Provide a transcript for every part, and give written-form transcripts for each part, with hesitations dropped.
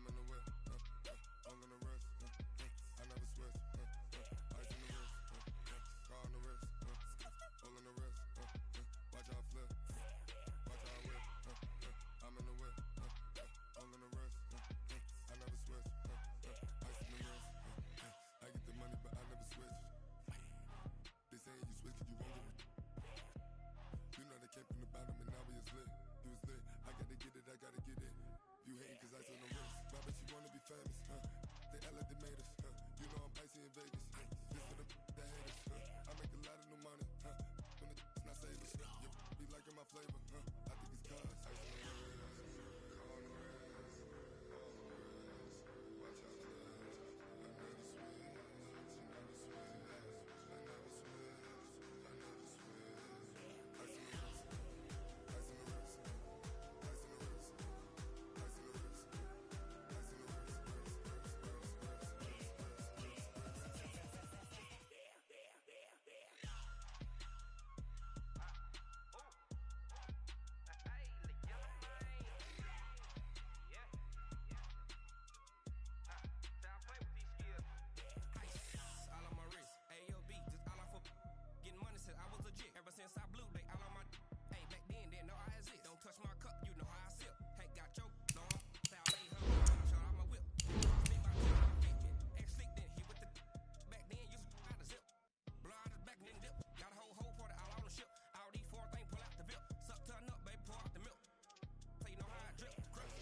I'm in the whip, all in the wrist, I never switch, ice in the wrist, car on the wrist, all in the wrist, watch how I flip, watch how I whip, I'm in the whip, all in the wrist, I never switch, ice in the wrist, I get the money but I never switch. They saying you switch 'cause you won't get it. You know they came from the bottom and now we is lit. You was lit, I gotta get it, I gotta get it. You hating 'cause ice on the wrist. Why bet you wanna be famous, They act like they made us, You know I'm icy in Vegas, This for the that hate us, I make a lot of new money, When the not savers, be liking my flavor, I think it's cause ice on the wrist, on the wrist, watch out for this. I never switch, I never switch, I never switch, I never switch. Ice on the wrist, ice on the wrist, ice on the wrist, ice on the wrist, ice on the wrist, all on my wrist, AOB, just all off of getting money since I was legit. Ever since I blew, they all on my. Hey, back then, didn't know I exist. Don't touch my cup, you know how I sip. Hey, got choked, no, say I made her, shut out my whip. Speak my shit, my bitch, ex-slick, then hit with the. Back then, used to out the zip. Blood is back, then dip. Got a whole party all on the ship. All these four things, pull out the VIP. Suck, turn up, baby, pour out the milk. So you know how I drip. Crush.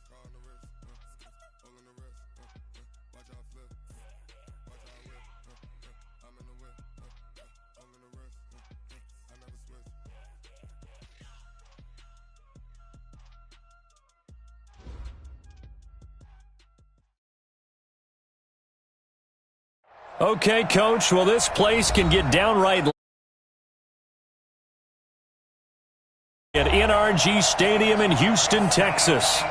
Car on the wrist, all in the wrist, watch how I flip, watch how I whip, I'm in the whip, all in the wrist, I never switch. Okay, Coach, well, this place can get downright at NRG Stadium in Houston, Texas.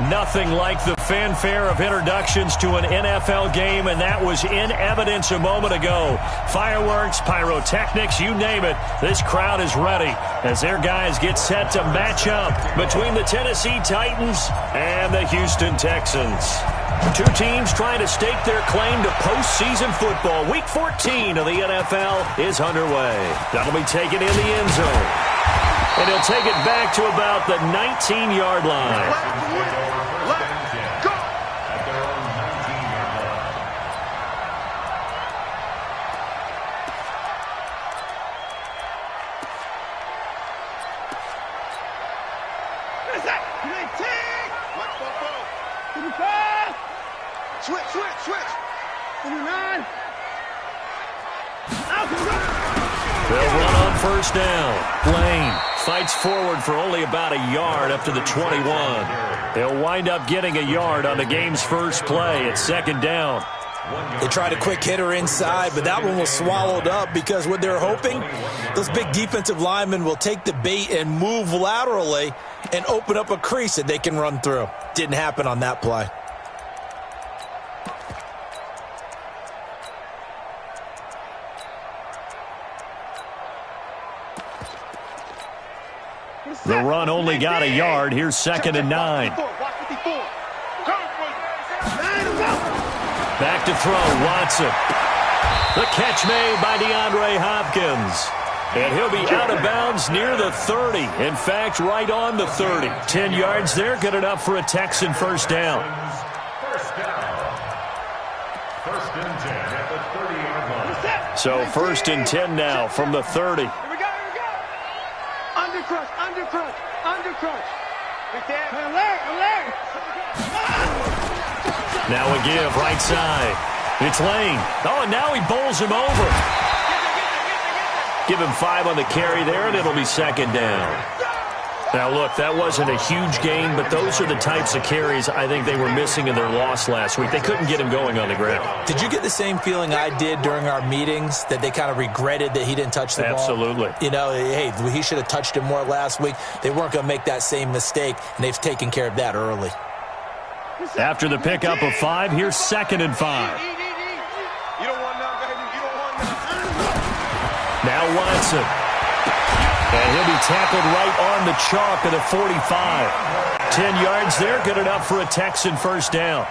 Nothing like the fanfare of introductions to an NFL game, and that was in evidence a moment ago. Fireworks, pyrotechnics, you name it. This crowd is ready as their guys get set to match up between the Tennessee Titans and the Houston Texans. Two teams trying to stake their claim to postseason football. Week 14 of the NFL is underway. That'll be taken in the end zone. And he'll take it back to about the 19-yard line. Let's go! At their own 19-yard line. What is that? 19! Watch for four. 25! Switch. 29! They'll run on first down. Lane fights forward for only about a yard up to the 21. They'll wind up getting a yard on the game's first play. It's second down. They tried a quick hitter inside, but that one was swallowed up because what they're hoping, those big defensive linemen will take the bait and move laterally and open up a crease that they can run through. Didn't happen on that play. The run only got a yard. Here's second and 9. Back to throw, Watson. The catch made by DeAndre Hopkins. And he'll be out of bounds near the 30. In fact, right on the 30. 10 yards there, good enough for a Texan first down. First down. First and 10 at the 30-yard line. So first and 10 now from the 30. Here we go. Undercrush. Right there. Alert. Now a give, right side. It's Lane. Oh, and now he bowls him over. Give him 5 on the carry there, and it'll be second down. Now, look, that wasn't a huge gain, but those are the types of carries I think they were missing in their loss last week. They couldn't get him going on the ground. Did you get the same feeling I did during our meetings, that they kind of regretted that he didn't touch the ball? Absolutely. You know, hey, he should have touched it more last week. They weren't going to make that same mistake, and they've taken care of that early. After the pickup of 5, here's 2nd and 5. You don't want none, baby. You don't want none. Now Watson. And he'll be tackled right on the chalk of the 45. 10 yards there, good enough for a Texan first down.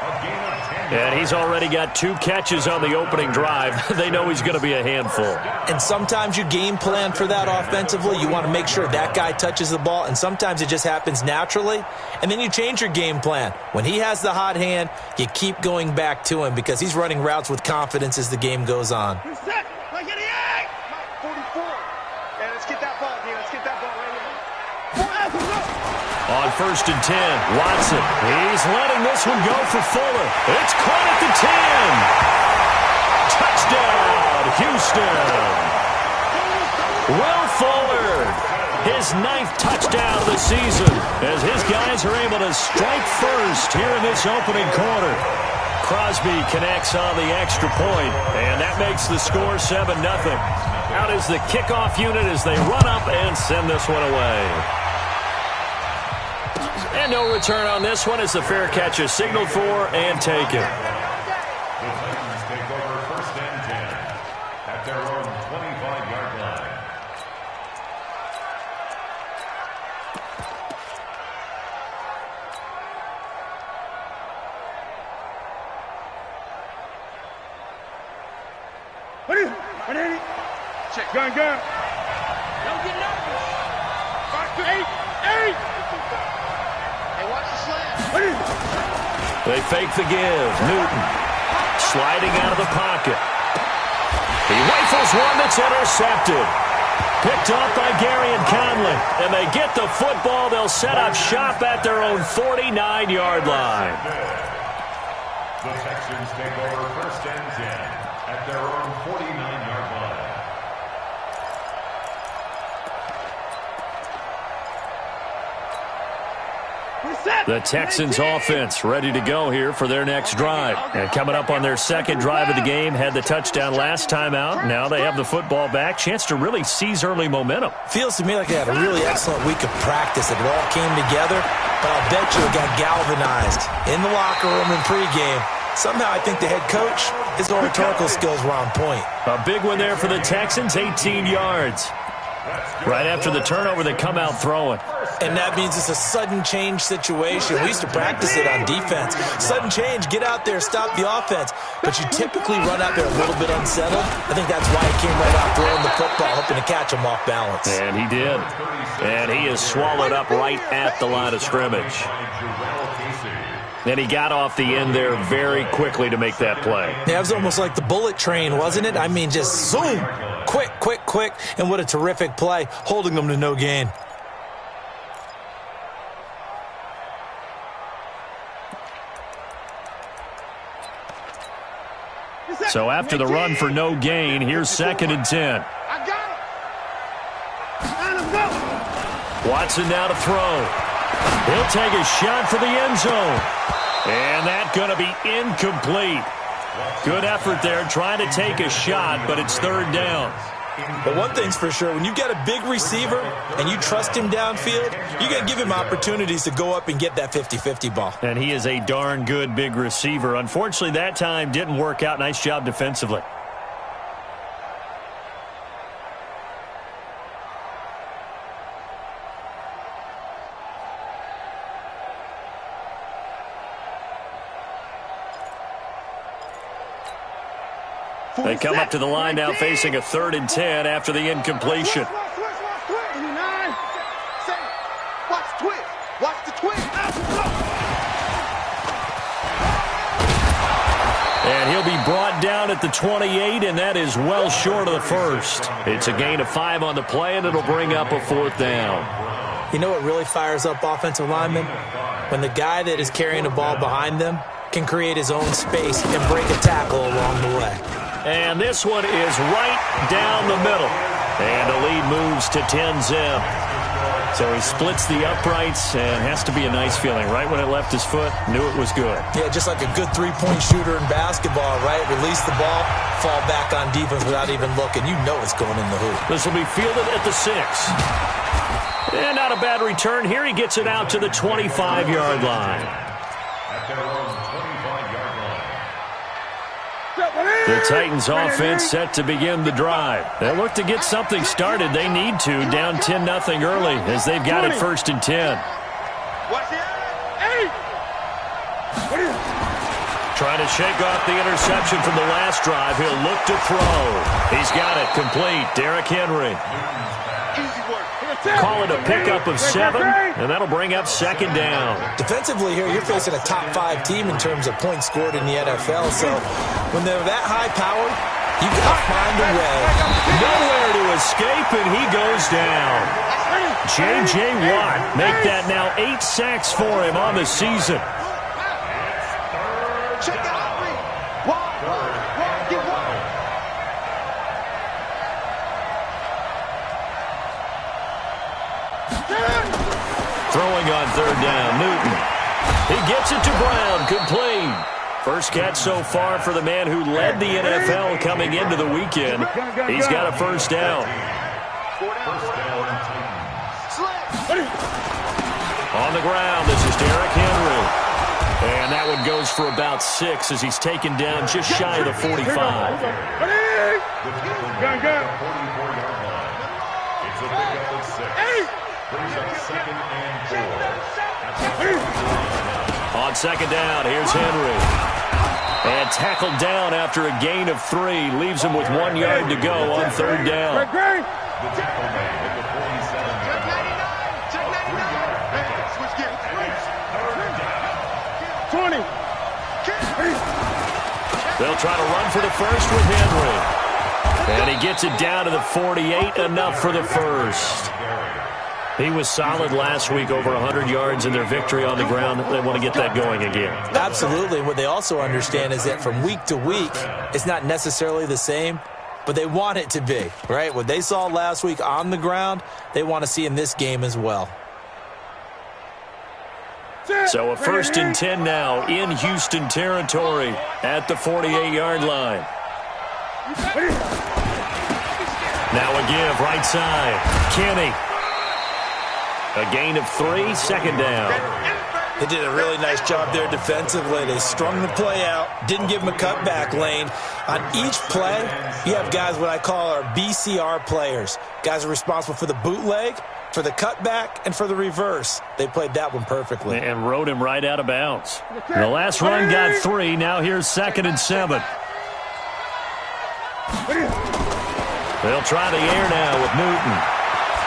And he's already got 2 catches on the opening drive. They know he's going to be a handful. And sometimes you game plan for that offensively. You want to make sure that guy touches the ball, and sometimes it just happens naturally. And then you change your game plan. When he has the hot hand, you keep going back to him because he's running routes with confidence as the game goes on. Set. Like 88. 44. Yeah, let's get that ball, dude. Let's get that ball right here. On 1st and 10, Watson. He's letting this one go for Fuller. It's caught at the 10. Touchdown, Houston. Will Fuller, his 9th touchdown of the season, as his guys are able to strike first here in this opening quarter. Crosby connects on the extra point, and that makes the score 7-0. Out is the kickoff unit as they run up and send this one away. And no return on this one as the fair catch is signaled for and taken. The Titans take over 1st and 10 at their own 25-yard line. What is it? Check. Gun. Don't get nervous. 5 to 8. Hey, watch the slam. What is it? They fake the give. Newton sliding out of the pocket. He rifles one that's intercepted. Picked off by Gary and Conley. And they get the football. They'll set up shop at their own 49-yard line. The Texans take over 1st and 10 at their own 49-yard line. The Texans offense ready to go here for their next drive. And coming up on their 2nd drive of the game, had the touchdown last time out. Now they have the football back. Chance to really seize early momentum. Feels to me like they had a really excellent week of practice. It all came together, but I'll bet you it got galvanized in the locker room in pregame. Somehow I think the head coach, his oratorical skills were on point. A big one there for the Texans, 18 yards. Right after the turnover, they come out throwing. And that means it's a sudden change situation. We used to practice it on defense. Sudden change, get out there, stop the offense. But you typically run out there a little bit unsettled. I think that's why he came right out throwing the football, hoping to catch him off balance. And he did. And he is swallowed up right at the line of scrimmage. And he got off the end there very quickly to make that play. Yeah, it was almost like the bullet train, wasn't it? I mean, just zoom, quick. And what a terrific play, holding them to no gain. So after the run for no gain, here's 2nd and 10. I got it. Watson now to throw. He'll take a shot for the end zone. And that's going to be incomplete. Good effort there trying to take a shot, but it's 3rd down. But one thing's for sure, when you've got a big receiver and you trust him downfield, you got to give him opportunities to go up and get that 50-50 ball. And he is a darn good big receiver. Unfortunately, that time didn't work out. Nice job defensively. They come up to the line now facing a 3rd and 10 after the incompletion. And he'll be brought down at the 28, and that is well short of the 1st. It's a gain of 5 on the play, and it'll bring up a 4th down. You know what really fires up offensive linemen? When the guy that is carrying the ball behind them can create his own space and break a tackle along the way. And this one is right down the middle. And the lead moves to 10-zip. So he splits the uprights and has to be a nice feeling. Right when it left his foot, knew it was good. Yeah, just like a good three-point shooter in basketball, right? Release the ball, fall back on defense without even looking. You know it's going in the hoop. This will be fielded at the 6. And not a bad return. Here he gets it out to the 25-yard line. At their own 25-yard line. The Titans offense set to begin the drive. They look to get something started. They need to, down 10-0 early as they've got it 1st and 10. Trying to shake off the interception from the last drive. He'll look to throw. He's got it complete. Derrick Henry. Call it a pickup of 7, and that'll bring up 2nd down. Defensively here, you're facing a top-5 team in terms of points scored in the NFL. So when they're that high-powered, you got to find a way. Nowhere to escape, and he goes down. J.J. Watt make that now 8 sacks for him on the season. Throwing on 3rd down, Newton. He gets it to Brown, complete. First catch so far for the man who led the NFL coming into the weekend. He's got a 1st down. On the ground, this is Derrick Henry. And that one goes for about 6 as he's taken down just shy of the 45. The tackle made at the 44-yard line. It's a pickup of 6. Brings up 2nd and 4. On 2nd down, here's Henry. And tackled down after a gain of 3. Leaves him with 1 yard to go on 3rd down. The tackle made at the 47-yard line. They'll try to run for the 1st with Henry. And he gets it down to the 48, enough for the 1st. He was solid last week, over 100 yards in their victory on the ground. They want to get that going again. Absolutely. What they also understand is that from week to week, it's not necessarily the same, but they want it to be, right? What they saw last week on the ground, they want to see in this game as well. So a 1st and 10 now in Houston territory at the 48-yard line. Now a give, right side. Kenny. A gain of 3, 2nd down. They did a really nice job there defensively. They strung the play out, didn't give him a cutback lane. On each play, you have guys what I call our BCR players. Guys are responsible for the bootleg, for the cutback, and for the reverse. They played that one perfectly. And rode him right out of bounds. The last run got 3. Now here's 2nd and 7. They'll try the air now with Newton.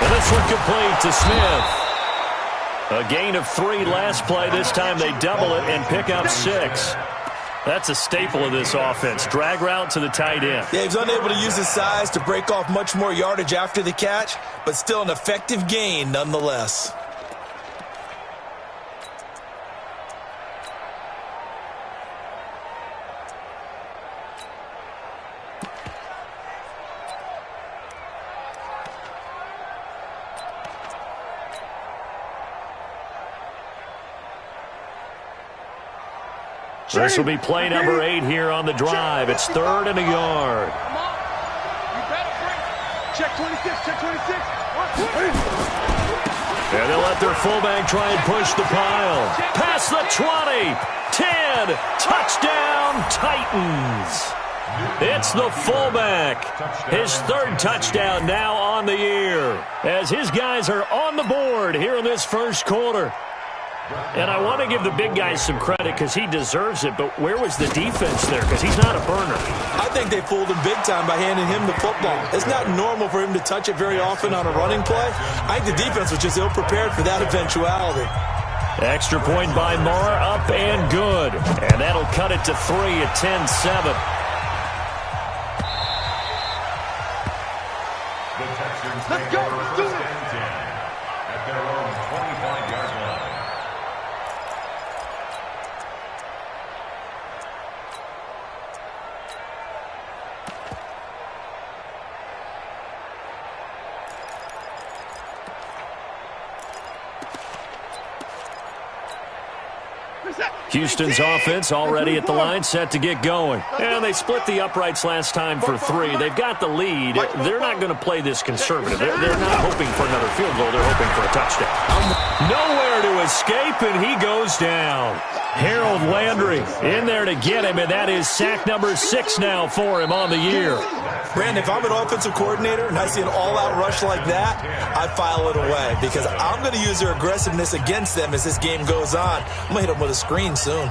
And this one complete to Smith. A gain of 3 last play. This time they double it and pick up 6. That's a staple of this offense. Drag route to the tight end. Yeah, he's unable to use his size to break off much more yardage after the catch, but still an effective gain nonetheless. This will be play number 8 here on the drive. It's 3rd and a yard. Check 26, check 26. And they'll let their fullback try and push the pile. Past the 20. 10. Touchdown, Titans. It's the fullback. His 3rd touchdown now on the year as his guys are on the board here in this 1st quarter. And I want to give the big guys some credit because he deserves it, but where was the defense there? Because he's not a burner. I think they fooled him big time by handing him the football. It's not normal for him to touch it very often on a running play. I think the defense was just ill-prepared for that eventuality. Extra point by Marr, up and good. And that'll cut it to 3 at 10-7. Let's go. Let's do it. At their own 25-yard line. Houston's offense already at the line, set to get going. And they split the uprights last time for 3. They've got the lead. They're not going to play this conservative. They're not hoping for another field goal. They're hoping for a touchdown. Nowhere to escape, and he goes down. Harold Landry in there to get him, and that is sack number 6 now for him on the year. Brandon, if I'm an offensive coordinator and I see an all-out rush like that, I file it away because I'm going to use their aggressiveness against them as this game goes on. I'm going to hit them with a screen soon.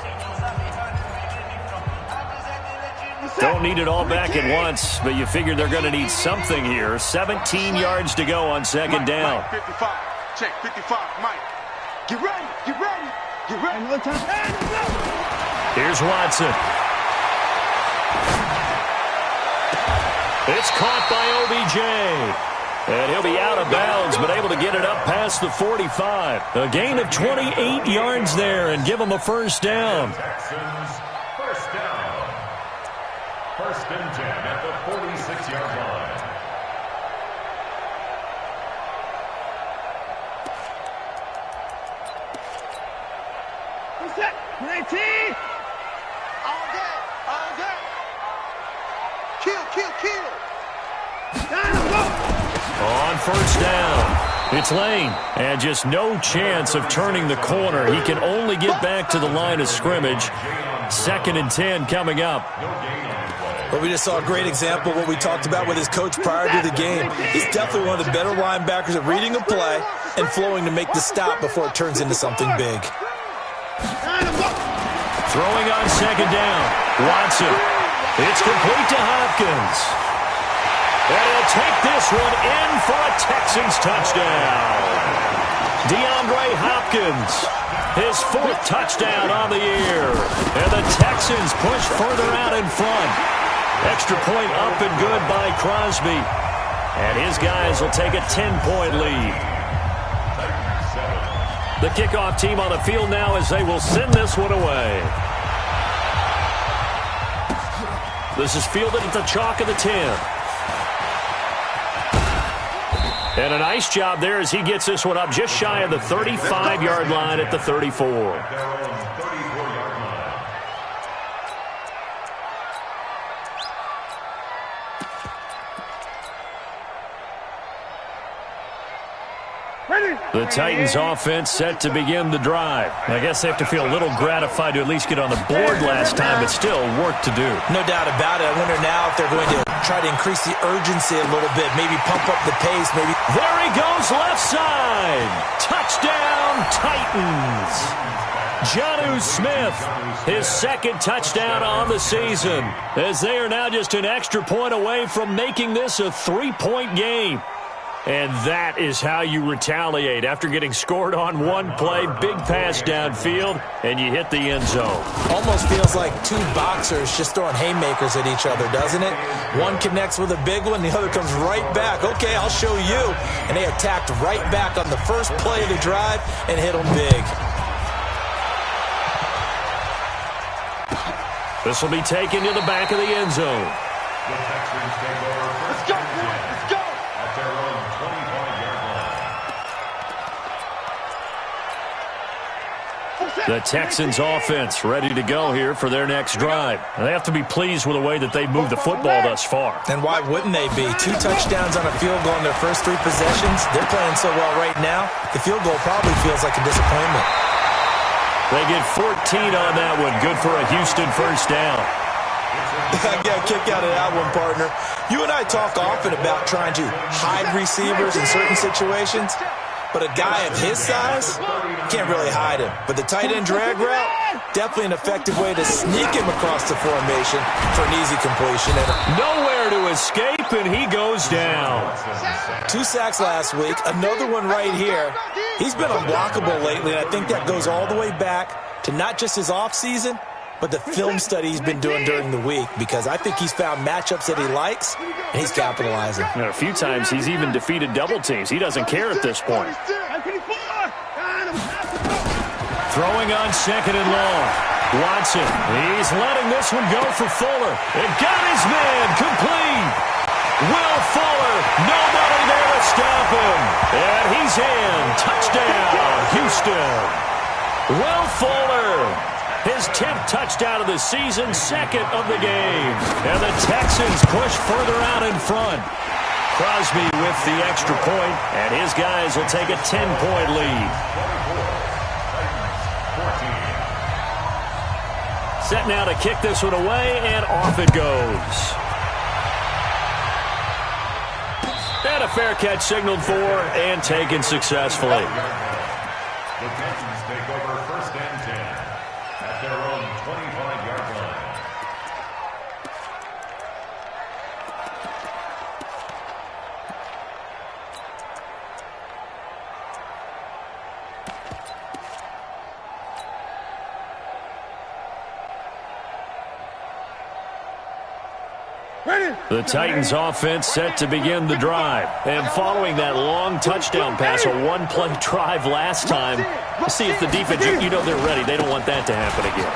Don't need it all back at once, but you figure they're going to need something here. 17 yards to go on second down. Mike, 55. Check, 55. Mike. Get ready. Get ready. Get ready. Here's Watson. It's caught by OBJ. And he'll be out of bounds, but able to get it up past the 45. A gain of 28 yards there and give them a first down. Texans, first down. First and 10 at the 46-yard line. What's that? 19. All day. All day. Kill, kill, kill. On first down, it's Lane, and just no chance of turning the corner. He can only get back to the line of scrimmage. 2nd and 10 coming up. Well, we just saw a great example of what we talked about with his coach prior to the game. He's definitely one of the better linebackers at reading a play and flowing to make the stop before it turns into something big. Throwing on second down, Watson. It's complete to Hopkins. And he'll take this one in for a Texans touchdown. DeAndre Hopkins, his 4th touchdown on the year. And the Texans push further out in front. Extra point up and good by Crosby. And his guys will take a 10-point lead. The kickoff team on the field now as they will send this one away. This is fielded at the chalk of the 10. And a nice job there as he gets this one up just shy of the 35-yard line at the 34. The Titans offense set to begin the drive. I guess they have to feel a little gratified to at least get on the board last time, but still work to do. No doubt about it. I wonder now if they're going to try to increase the urgency a little bit, maybe pump up the pace. Maybe. There he goes, left side. Touchdown, Titans. Jonnu Smith, his 2nd touchdown on the season, as they are now just an extra point away from making this a 3-point game. And that is how you retaliate after getting scored on one play, big pass downfield, and you hit the end zone. Almost feels like 2 boxers just throwing haymakers at each other, doesn't it? One connects with a big one, the other comes right back. Okay, I'll show you. And they attacked right back on the first play of the drive and hit them big. This will be taken to the back of the end zone. The Texans take over. Let's go, boys. Let's go. At their own 25-yard line. The Texans offense ready to go here for their next drive. They have to be pleased with the way that they've moved the football thus far. And why wouldn't they be? 2 touchdowns on a field goal in their first 3 possessions. They're playing so well right now, the field goal probably feels like a disappointment. They get 14 on that one. Good for a Houston first down. I got a kick out of that one, partner. You and I talk often about trying to hide receivers in certain situations, but a guy of his size can't really hide him. But the tight end drag route, definitely an effective way to sneak him across the formation for an easy completion. And nowhere to escape, and he goes down. 2 sacks last week, another one right here. He's been unblockable lately, and I think that goes all the way back to not just his offseason, but the film study he's been doing during the week, because I think he's found matchups that he likes, and he's capitalizing. And a few times he's even defeated double teams. He doesn't care at this point. Throwing on second and long. Watson, he's letting this one go for Fuller. It got his man complete. Will Fuller, nobody there to stop him. And he's in. Touchdown, Houston. Will Fuller, his 10th touchdown of the season, second of the game. And the Texans push further out in front. Crosby with the extra point, and his guys will take a 10-point lead. Set now to kick this one away, and off it goes. And a fair catch signaled for and taken successfully. The Texans take over 1st and 10 at their own 25-yard line. The Titans offense set to begin the drive. And following that long touchdown pass, a one-play drive last time, see if the defense, you know they're ready. They don't want that to happen again.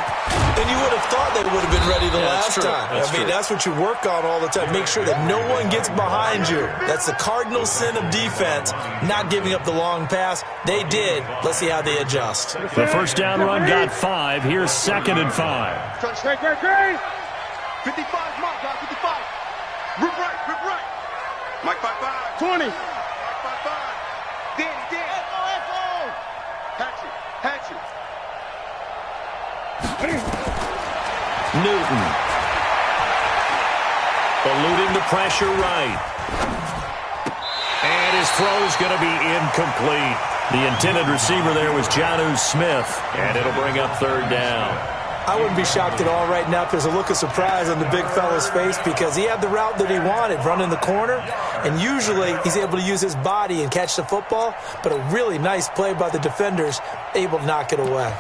And you would have thought they would have been ready the last time. That's what you work on all the time. Make sure that no one gets behind you. That's the cardinal sin of defense, not giving up the long pass. They did. Let's see how they adjust. The first down run got 5. Here's 2nd and 5. Great. 55, Mike, 55. Rip right. Mike 55. 20. Mike 55. Danny. Echo. Hatchet. Newton. Eluding the pressure right. And his throw is going to be incomplete. The intended receiver there was Jonnu Smith, and it'll bring up 3rd down. I wouldn't be shocked at all right now if there's a look of surprise on the big fella's face because he had the route that he wanted, running the corner, and usually he's able to use his body and catch the football, but a really nice play by the defenders, able to knock it away.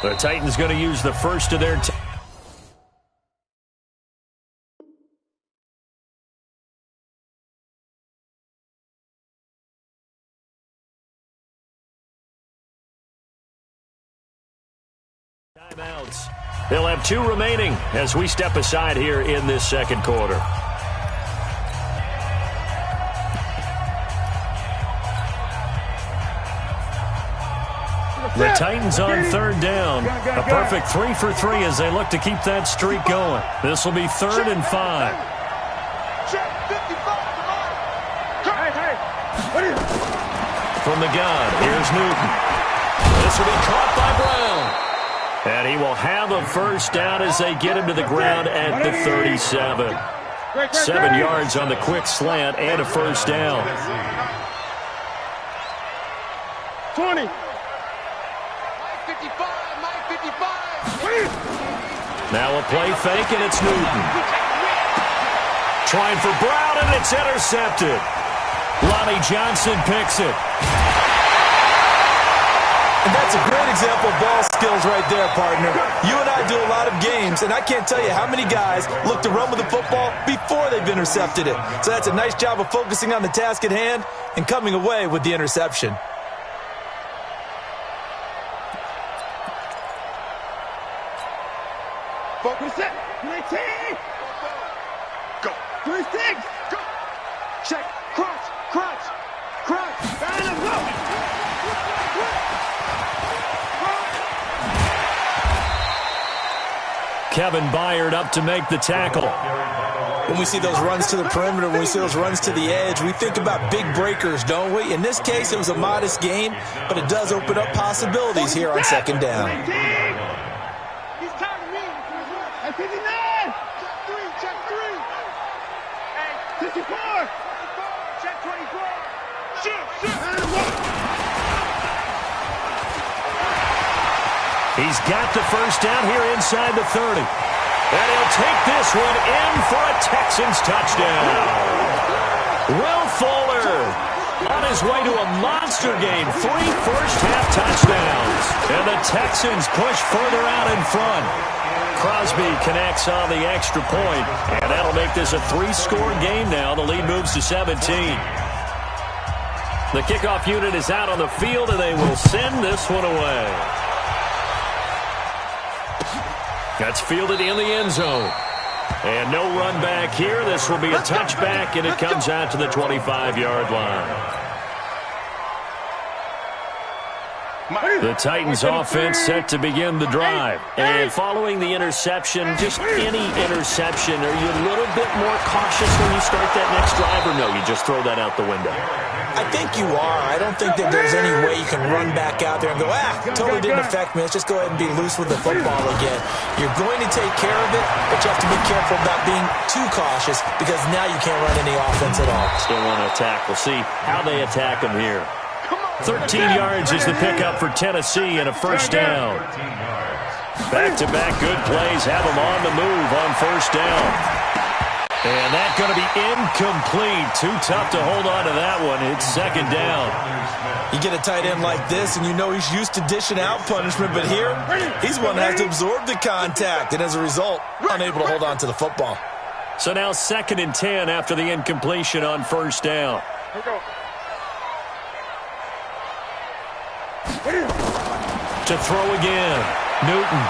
The Titans going to use the first of their timeouts. They'll have 2 remaining as we step aside here in this second quarter. The Titans on 3rd down. A perfect 3 for 3 as they look to keep that streak going. This will be 3rd and 5. From the gun, here's Newton. This will be caught by Brown. And he will have a first down as they get him to the ground at the 37. 7 yards on the quick slant and a first down. 20. Now a play fake, and it's Newton. Trying for Brown, and it's intercepted. Lonnie Johnson picks it. And that's a great example of ball skills right there, partner. You and I do a lot of games, and I can't tell you how many guys look to run with the football before they've intercepted it. So that's a nice job of focusing on the task at hand and coming away with the interception. Focus it. 19. Go. 36. Go. Check. Crunch. And go. Kevin Byard up to make the tackle. When we see those runs to the perimeter, when we see those runs to the edge, we think about big breakers, don't we? In this case, it was a modest gain, but it does open up possibilities here on 2nd down. He's counting me. At 59. Check 3. Hey, 54. Check 24. Shoot. He's got the first down here inside the 30. And he'll take this one in for a Texans touchdown. Will Fuller on his way to a monster game. 3 first-half touchdowns. And the Texans push further out in front. Crosby connects on the extra point, and that'll make this a 3-score game now. The lead moves to 17. The kickoff unit is out on the field, and they will send this one away. That's fielded in the end zone. And no run back here. This will be a touchback, and it comes out to the 25-yard line. The Titans offense set to begin the drive. And following the interception, just any interception, are you a little bit more cautious when you start that next drive, or no, you just throw that out the window? I think you are. I don't think that there's any way you can run back out there and go, totally didn't affect me. Let's just go ahead and be loose with the football again. You're going to take care of it, but you have to be careful about being too cautious because now you can't run any offense at all. Still want to attack. We'll see how they attack them here. 13 yards is the pickup for Tennessee and a first down. Back-to-back good plays have them on the move on first down. And that's going to be incomplete. Too tough to hold on to that one. It's second down. You get a tight end like this, and you know he's used to dishing out punishment, but here, he's one that has to absorb the contact, and as a result, unable to hold on to the football. So now 2nd and 10 after the incompletion on first down. To throw again, Newton.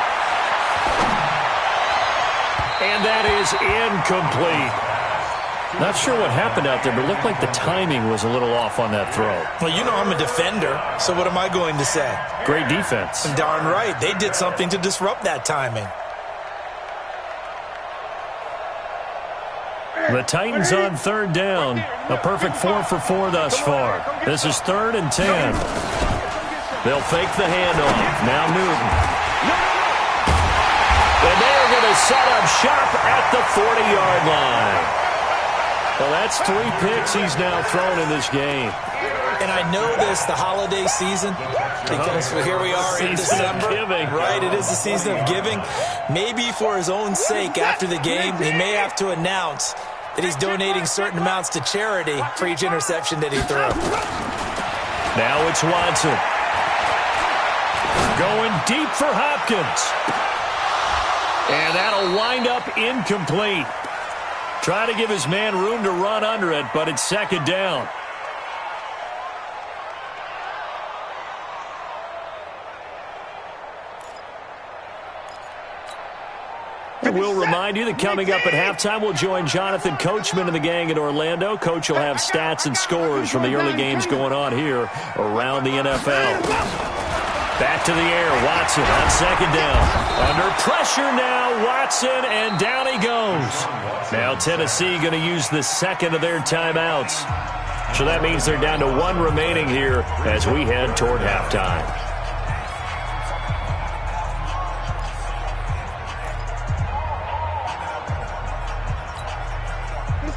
And that is incomplete. Not sure what happened out there, but it looked like the timing was a little off on that throw. Well, you know I'm a defender, so what am I going to say? Great defense. Darn right. They did something to disrupt that timing. The Titans on third down. A perfect 4 for 4 thus far. This is 3rd and 10. They'll fake the handoff. Now Newton. And they are going to set up shop at the 40-yard line. Well, that's 3 picks he's now thrown in this game. And I know this, the holiday season, because here we are in December. Giving. Right, it is the season of giving. Maybe for his own sake after the game, he may have to announce that he's donating certain amounts to charity for each interception that he threw. Now it's Watson. Going deep for Hopkins. And that'll wind up incomplete. Try to give his man room to run under it, but it's second down. We'll remind you that coming up at halftime, we'll join Jonathan Coachman and the gang in Orlando. Coach will have stats and scores from the early games going on here around the NFL. Back to the air, Watson on second down. Under pressure now, Watson, and down he goes. Now Tennessee going to use the second of their timeouts. So that means they're down to 1 remaining here as we head toward halftime.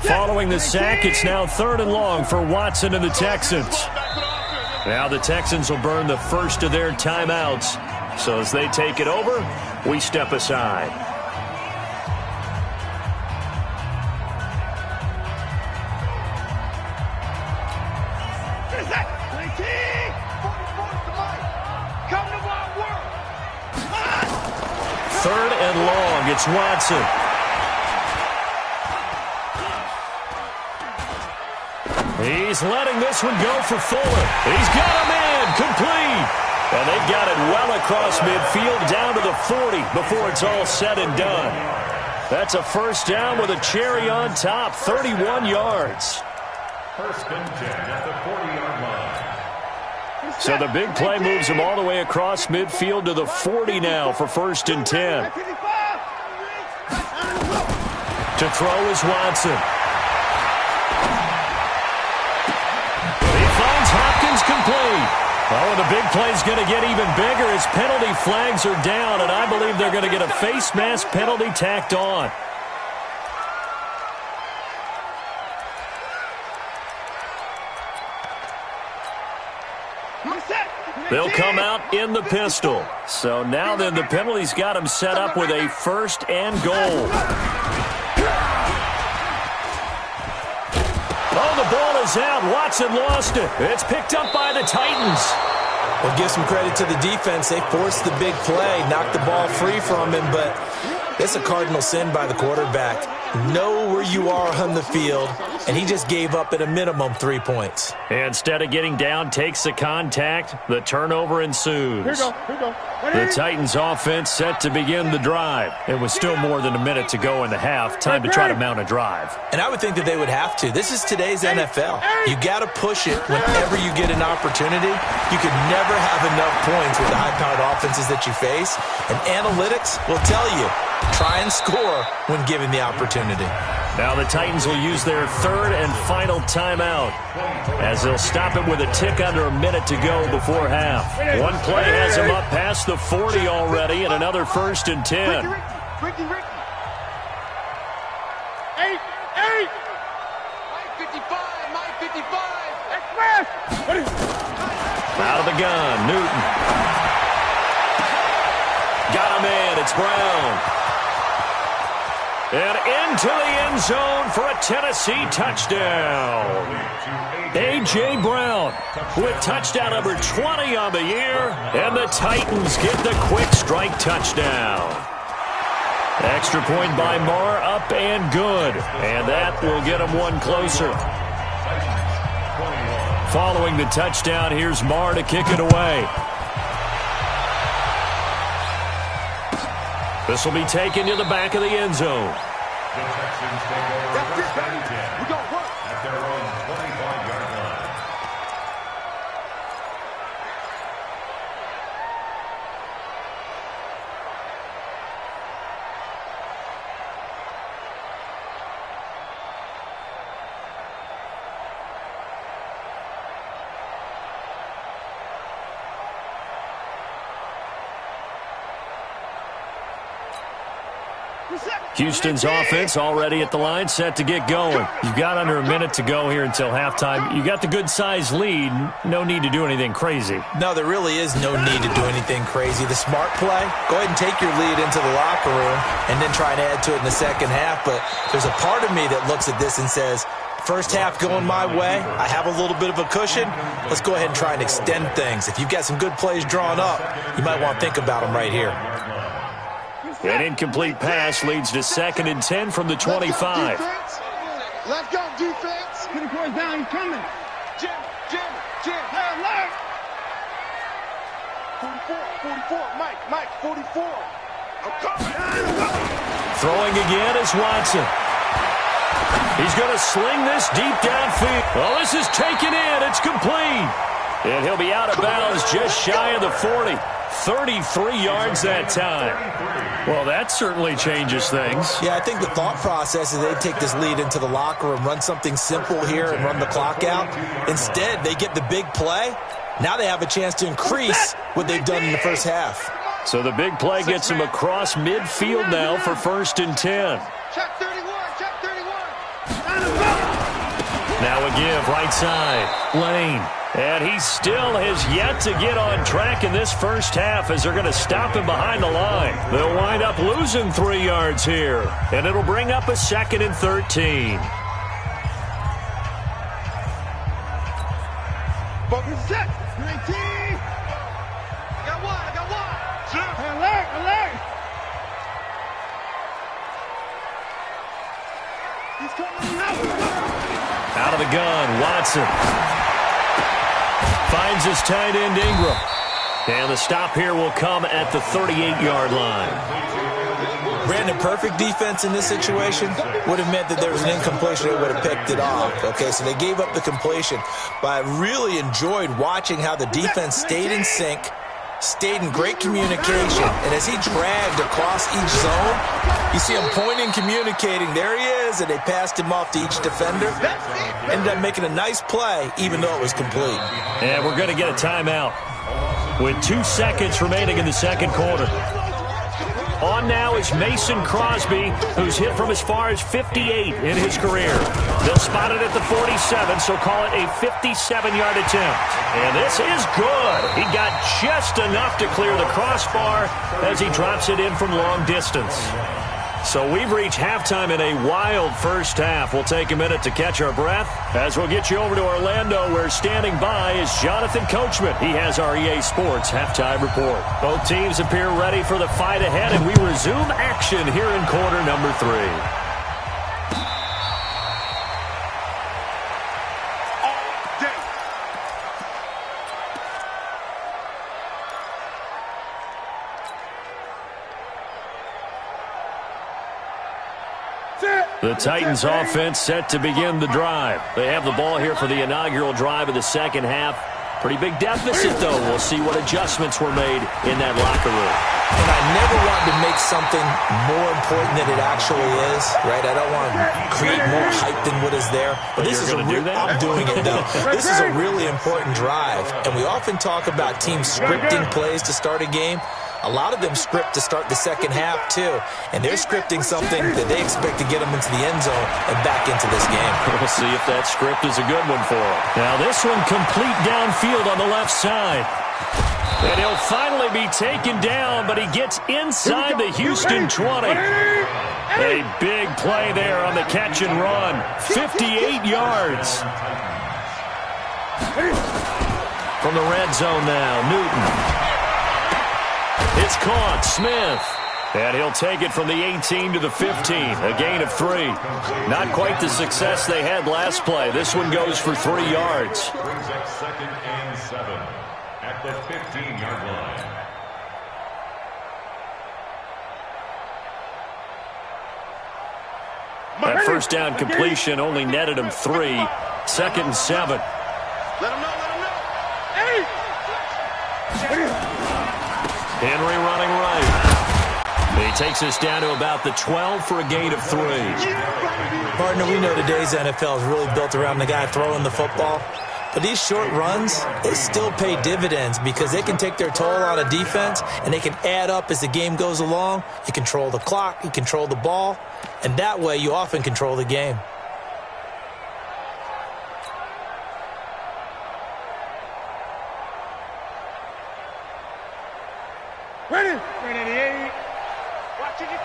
Following the sack, it's now 3rd and long for Watson and the Texans. Now the Texans will burn the first of their timeouts. So as they take it over, we step aside. Third and long, it's Watson. He's letting this one go for Fuller. He's got a man complete. And they've got it well across midfield down to the 40 before it's all said and done. That's a first down with a cherry on top, 31 yards. First and 10 at the 40-yard line. So the big play moves him all the way across midfield to the 40 now for first and 10. To throw is Watson. Hopkins complete. Oh, and the big play's going to get even bigger as penalty flags are down, and I believe they're going to get a face mask penalty tacked on. They'll come out in the pistol. So now then the penalty's got him set up with a first and goal. Oh, the ball is out. Watson lost it. It's picked up by the Titans. We'll give some credit to the defense. They forced the big play, knocked the ball free from him, but it's a cardinal sin by the quarterback. know where you are on the field, and he just gave up at a minimum 3 points. Instead of getting down, takes the contact. The turnover ensues. Here we go. The Titans offense set to begin the drive. It was still more than a minute to go in the half. Time to try to mount a drive. And I would think that they would have to. This is today's NFL. You got to push it whenever you get an opportunity. You can never have enough points with the high-powered offenses that you face. And analytics will tell you, try and score when given the opportunity. Now the Titans will use their third and final timeout as they'll stop it with a tick under a minute to go before half. One play has them up past the 40 already, and another 1st and 10. Ricky. 8. Mike 55. Express. Out of the gun, Newton. Got him in. It's Brown. And into the end zone for a Tennessee touchdown. A.J. Brown with touchdown number 20 on the year, and the Titans get the quick strike touchdown. Extra point by Marr, up and good, and that will get them one closer. Following the touchdown, here's Marr to kick it away. This will be taken to the back of the end zone. The Texans take over first and 10 at their own 25-yard line. Houston's offense already at the line, set to get going. You've got under a minute to go here until halftime. You got the good-sized lead. No need to do anything crazy. No, there really is no need to do anything crazy. The smart play, go ahead and take your lead into the locker room and then try and add to it in the second half. But there's a part of me that looks at this and says, first half going my way, I have a little bit of a cushion. Let's go ahead and try and extend things. If you've got some good plays drawn up, you might want to think about them right here. An incomplete pass leads to 2nd and 10 from the 25. Let's go, defense. Get the boys down. He's coming. Jim. Hey, alert. 44. Mike, 44. I'm coming. Throwing again is Watson. He's going to sling this deep downfield. Well, this is taken in. It's complete. And he'll be out of bounds just shy of the 40. 33 yards that time. Well, that certainly changes things. Yeah, I think the thought process is they'd take this lead into the locker room, run something simple here and run the clock out. Instead, they get the big play. Now they have a chance to increase what they've done in the first half. So the big play gets him across midfield now for 1st and 10. Check 31. Now a give, right side, Lane. And he still has yet to get on track in this first half as they're going to stop him behind the line. They'll wind up losing 3 yards here, and it'll bring up a 2nd and 13. Focus set. 19. I got one. Alert. He's coming out of the gun, Watson. Finds his tight end, Ingram. And the stop here will come at the 38-yard line. Brandon, perfect defense in this situation would have meant that there was an incompletion. They would have picked it off. Okay, so they gave up the completion. But I really enjoyed watching how the defense stayed in sync, stayed in great communication. And as he dragged across each zone, you see him pointing, communicating. There he is, and they passed him off to each defender. Ended up making a nice play, even though it was complete. And we're going to get a timeout with 2 seconds remaining in the second quarter. On now is Mason Crosby, who's hit from as far as 58 in his career. They'll spot it at the 47, so call it a 57-yard attempt. And this is good. He got just enough to clear the crossbar as he drops it in from long distance. So we've reached halftime in a wild first half. We'll take a minute to catch our breath as we'll get you over to Orlando, where standing by is Jonathan Coachman. He has our EA Sports halftime report. Both teams appear ready for the fight ahead, and we resume action here in quarter number 3. The Titans offense set to begin the drive. They have the ball here for the inaugural drive of the second half. Pretty big deficit, though. We'll see what adjustments were made in that locker room. And I never want to make something more important than it actually is, right? I don't want to create more hype than what is there. But this is do that? I'm doing it, though. This is a really important drive. And we often talk about teams scripting plays to start a game. A lot of them script to start the second half, too. And they're scripting something that they expect to get them into the end zone and back into this game. We'll see if that script is a good one for them. Now this one complete downfield on the left side. And he'll finally be taken down, but he gets inside the Houston 20. A big play there on the catch and run. 58 yards. From the red zone now, Newton. It's caught, Smith. And he'll take it from the 18 to the 15, a gain of 3. Not quite the success they had last play. This one goes for 3 yards. Brings up 2nd and 7 at the 15-yard line. That first down completion only netted him 3. 2nd and 7. Let him know, let him know. Hey! Henry running right. He takes us down to about the 12 for a gain of 3. Partner, we know today's NFL is really built around the guy throwing the football. But these short runs, they still pay dividends because they can take their toll on a defense and they can add up as the game goes along. You control the clock, you control the ball, and that way you often control the game. Ready? Ready, 88. Watch it, you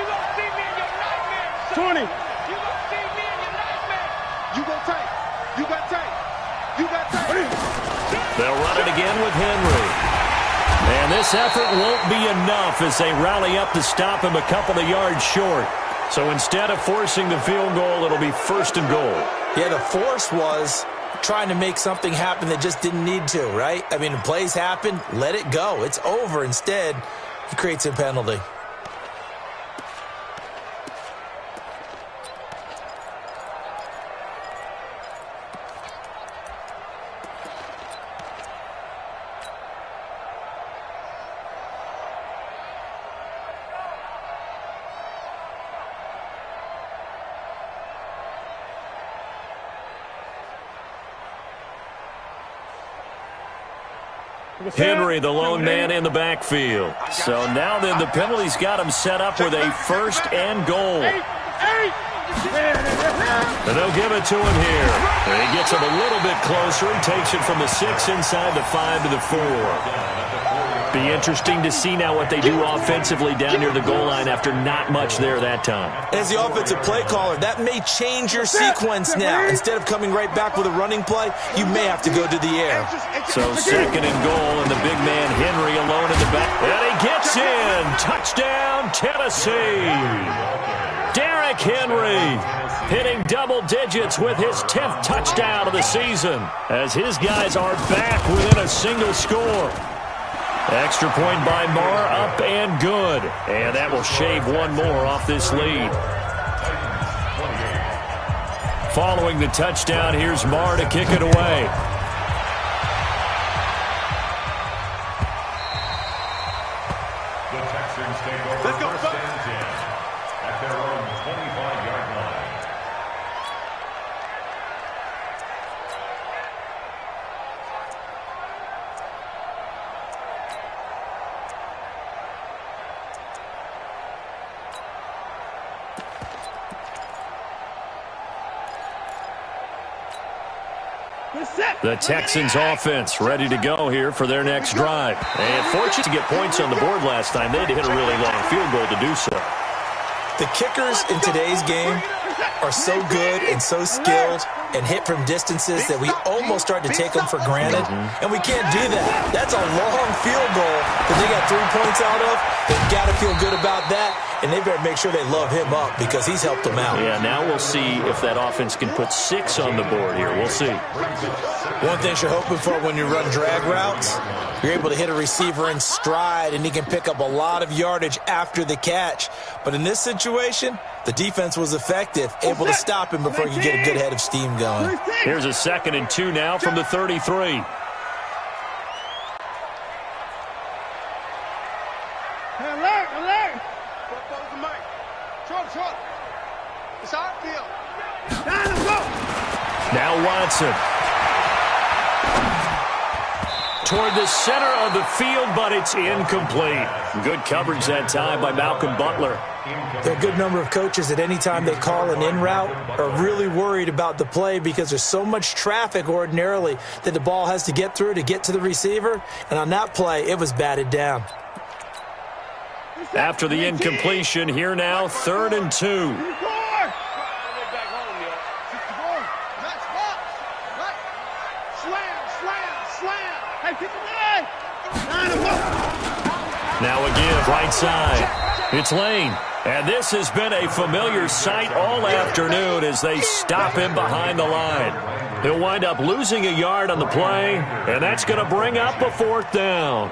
gonna see me in your nightmares. 20. You gonna see me in your nightmares. You go tight. You got tight. You got tight. They'll run it again with Henry. And this effort won't be enough as they rally up to stop him a couple of yards short. So instead of forcing the field goal, it'll be 1st and goal. Yeah, the force was trying to make something happen that just didn't need to, right? I mean, the plays happen, let it go. It's over. Instead, he creates a penalty. Henry, the lone man in the backfield. So now then the penalty's got him set up with a 1st and goal. And they'll give it to him here. And he gets him a little bit closer. He takes it from the 6 inside the 5 to the 4. Be interesting to see now what they do offensively down near the goal line after not much there that time. As the offensive play caller, that may change your sequence now. Instead of coming right back with a running play, you may have to go to the air. So 2nd and goal, and the big man Henry alone in the back. And he gets in. Touchdown, Tennessee. Derrick Henry hitting double digits with his 10th touchdown of the season as his guys are back within a single score. Extra point by Marr, up and good. And that will shave one more off this lead. Following the touchdown, here's Marr to kick it away. The Texans take over 1st and 10 at their own 25-yard line. The Texans offense ready to go here for their next drive. And fortunate to get points on the board last time. They had to hit a really long field goal to do so. The kickers in today's game are so good and so skilled, and hit from distances that we almost start to take them for granted, and we can't do that. That's a long field goal that they got 3 points out of. They've got to feel good about that, and they better make sure they love him up because he's helped them out. Yeah, now we'll see if that offense can put 6 on the board here. We'll see. One thing you're hoping for when you run drag routes, you're able to hit a receiver in stride, and he can pick up a lot of yardage after the catch. But in this situation, the defense was effective, able to stop him before he could get a good head of steam going. Here's a 2nd and 2 now from the 33. Alert, alert. Short. It's our field. Now let's go. Now Watson. Toward the center of the field, but it's incomplete. Good coverage that time by Malcolm Butler. There are a good number of coaches at any time they call an in route are really worried about the play because there's so much traffic ordinarily that the ball has to get through to get to the receiver. And on that play, it was batted down. After the incompletion, here now, 3rd and 2. Now again, right side. It's Lane. And this has been a familiar sight all afternoon as they stop him behind the line. He'll wind up losing a yard on the play, and that's going to bring up a 4th down.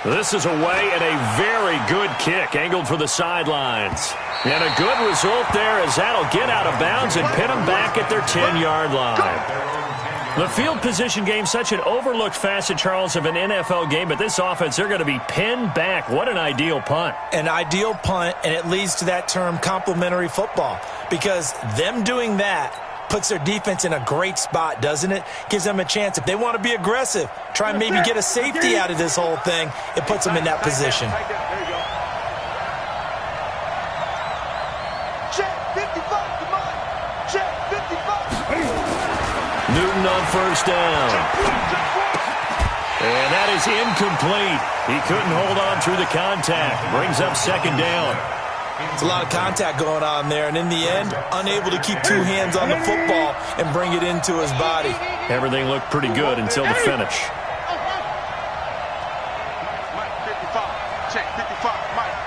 This is away and a very good kick angled for the sidelines. And a good result there as that'll get out of bounds and pin them back at their 10-yard line. The field position game, such an overlooked facet, Charles, of an NFL game, but this offense, they're going to be pinned back. What an ideal punt. An ideal punt, and it leads to that term complementary football, because them doing that puts their defense in a great spot, doesn't it? Gives them a chance. If they want to be aggressive, try and maybe get a safety out of this whole thing, it puts them in that position. Newton on 1st down. And that is incomplete. He couldn't hold on through the contact. Brings up 2nd down. It's a lot of contact going on there, and in the end, unable to keep 2 hands on the football and bring it into his body. Everything looked pretty good until the finish. Check 55, Mike.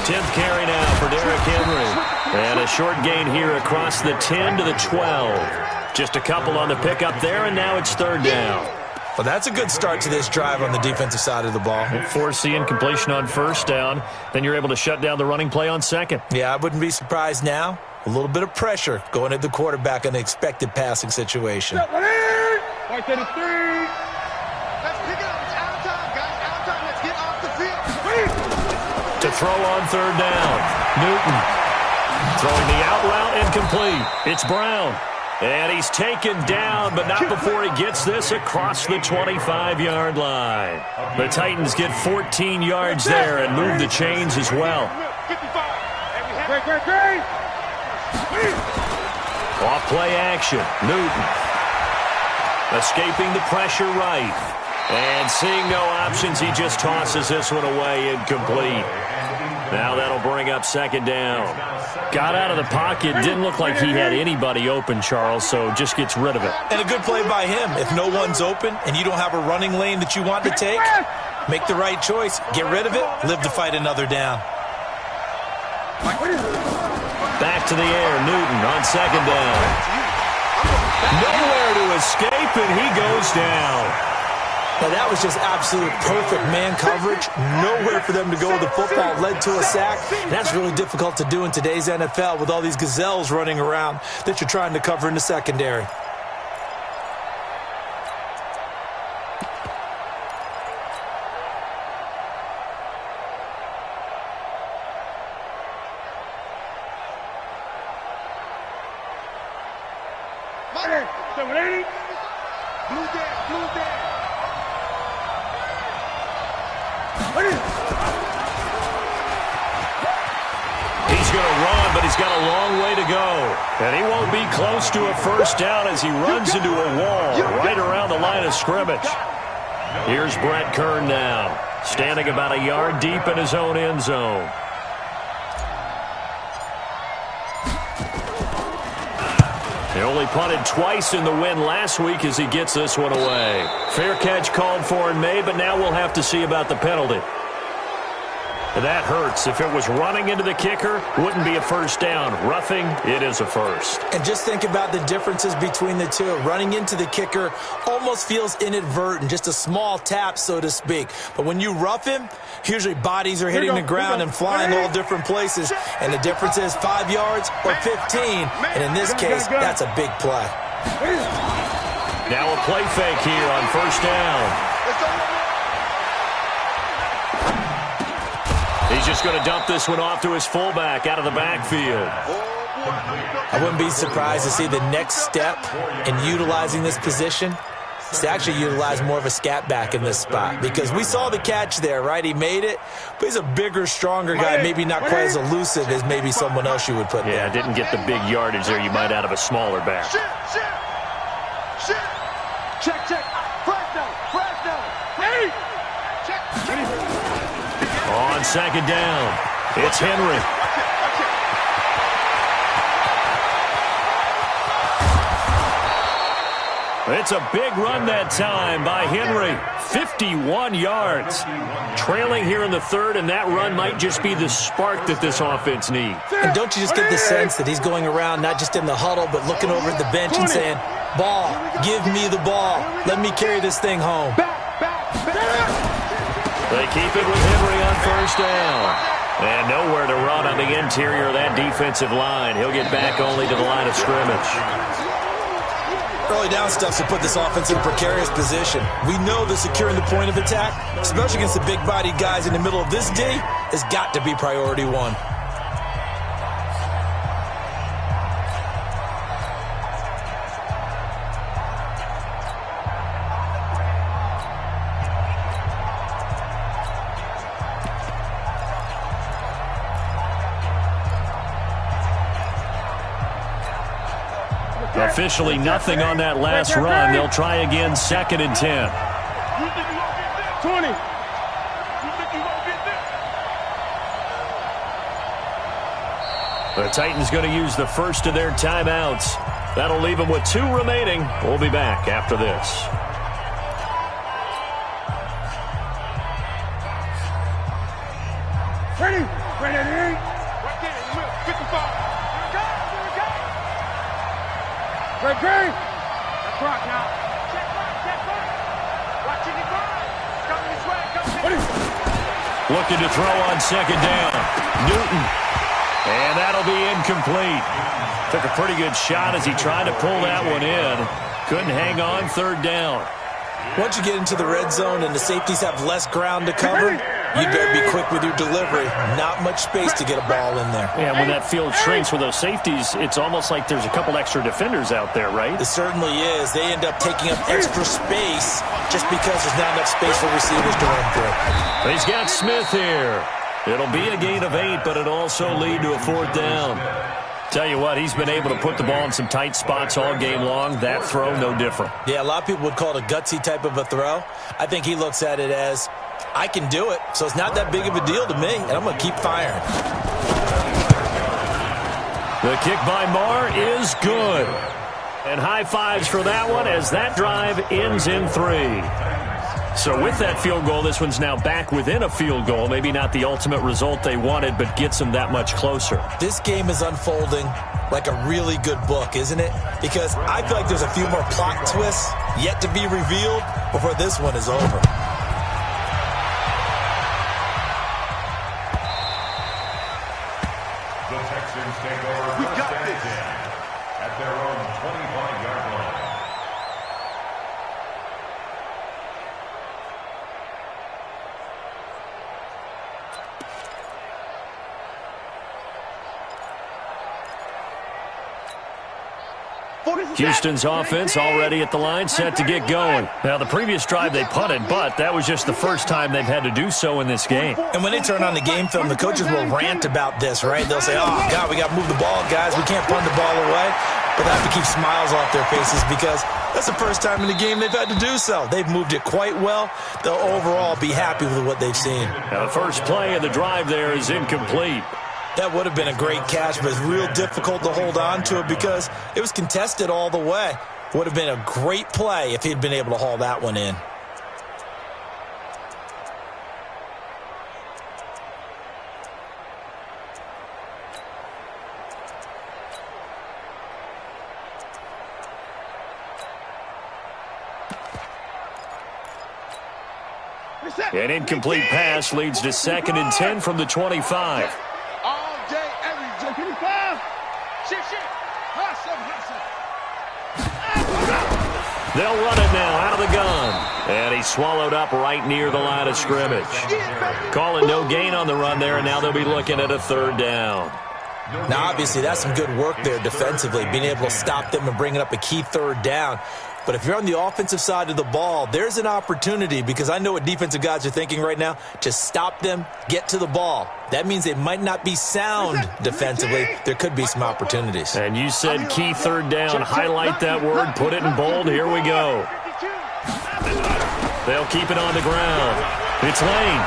10th carry now for Derrick Henry. And a short gain here across the 10 to the 12. Just a couple on the pickup there, and now it's 3rd down. Well, that's a good start to this drive on the defensive side of the ball. Force the incompletion on 1st down. Then you're able to shut down the running play on 2nd. Yeah, I wouldn't be surprised now. A little bit of pressure going at the quarterback in an expected passing situation. Right to the 3. Let's pick it up. It's out of time, guys. Out of time. Let's get off the field. To throw on 3rd down. Newton. Throwing the out route incomplete. It's Brown. And he's taken down, but not before he gets this across the 25-yard line. The Titans get 14 yards there and move the chains as well. Off play action. Newton. Escaping the pressure right. And seeing no options, he just tosses this one away incomplete. Now that'll bring up 2nd down. Got out of the pocket. Didn't look like he had anybody open, Charles, so just gets rid of it. And a good play by him. If no one's open and you don't have a running lane that you want to take, make the right choice. Get rid of it. Live to fight another down. Back to the air. Newton on 2nd down. Nowhere to escape, and he goes down. Now, that was just absolute perfect man coverage. Nowhere for them to go with the football. Led to a sack. That's really difficult to do in today's NFL with all these gazelles running around that you're trying to cover in the secondary. And he won't be close to a 1st down as he runs into a wall right around the line of scrimmage. Here's Brett Kern now, standing about a yard deep in his own end zone. only punted twice in the win last week as he gets this one away. Fair catch called for and made, but now we'll have to see about the penalty. That hurts. If it was running into the kicker, wouldn't be a first down. Roughing, it is a first. And just think about the differences between the two. Running into the kicker almost feels inadvertent, just a small tap, so to speak. But when you rough him, usually bodies are hitting the ground and flying all different places. And the difference is 5 yards or 15. And in this case, that's a big play. Now a play fake here on first down. He's just going to dump this one off to his fullback out of the backfield. I wouldn't be surprised to see the next step in utilizing this position is to actually utilize more of a scat back in this spot, because we saw the catch there, right? He made it, but he's a bigger, stronger guy, maybe not quite as elusive as maybe someone else you would put there. Yeah, didn't get the big yardage there you might out of a smaller back. Check. Fresno. Hey! Check. On second down, it's Henry. It's a big run that time by Henry. 51 yards. Trailing here in the third, and that run might just be the spark that this offense needs. And don't you just get the sense that he's going around not just in the huddle, but looking over at the bench and saying, ball, give me the ball. Let me carry this thing home. They keep it with Henry on first down. And nowhere to run on the interior of that defensive line. He'll get back only to the line of scrimmage. Early down stuff to put this offense in a precarious position. We know that securing the point of attack, especially against the big-bodied guys in the middle of this D, has got to be priority one. Officially nothing on that last run. They'll try again, 2nd and 10. 20. The Titans going to use the first of their timeouts. That'll leave them with 2 remaining. We'll be back after this. Ready. 55. Great. That's rock now. Check back. Watching it run. Coming this way. Looking to throw on second down. Newton. And that'll be incomplete. Took a pretty good shot as he tried to pull that one in. Couldn't hang on, 3rd down. Once you get into the red zone and the safeties have less ground to cover, you better be quick with your delivery. Not much space to get a ball in there. Yeah, when that field shrinks with those safeties, it's almost like there's a couple extra defenders out there, right? It certainly is. They end up taking up extra space just because there's not enough space for receivers to run through. He's got Smith here. It'll be a gain of 8, but it'll also lead to a 4th down. Tell you what, he's been able to put the ball in some tight spots all game long. That throw, no different. Yeah, a lot of people would call it a gutsy type of a throw. I think he looks at it as, I can do it, so it's not that big of a deal to me, and I'm going to keep firing. The kick by Marr is good. And high fives for that one as that drive ends in 3. So with that field goal, this one's now back within a field goal. Maybe not the ultimate result they wanted, but gets them that much closer. This game is unfolding like a really good book, isn't it? Because I feel like there's a few more plot twists yet to be revealed before this one is over. The Texans take over first and 10 at their own 25-yard line. Houston's offense already at the line, set to get going. Now, the previous drive they punted, but that was just the first time they've had to do so in this game. And when they turn on the game film, the coaches will rant about this, right? They'll say, oh, God, we got to move the ball, guys. We can't punt the ball away. But they have to keep smiles off their faces because that's the first time in the game they've had to do so. They've moved it quite well. They'll overall be happy with what they've seen. Now, the first play of the drive there is incomplete. That would have been a great catch, but it's real difficult to hold on to it because it was contested all the way. Would have been a great play if he'd been able to haul that one in. An incomplete pass leads to 2nd and 10 from the 25. All day, every day. 25. They'll run it now out of the gun. And he's swallowed up right near the line of scrimmage. Calling no gain on the run there, and now they'll be looking at a 3rd down. Now, obviously, that's some good work there defensively, being able to stop them and bringing up a key 3rd down. But if you're on the offensive side of the ball, there's an opportunity, because I know what defensive guys are thinking right now, to stop them, get to the ball. That means they might not be sound defensively. There could be some opportunities. And you said key 3rd down. Highlight that word. Put it in bold. Here we go. They'll keep it on the ground. It's Lane.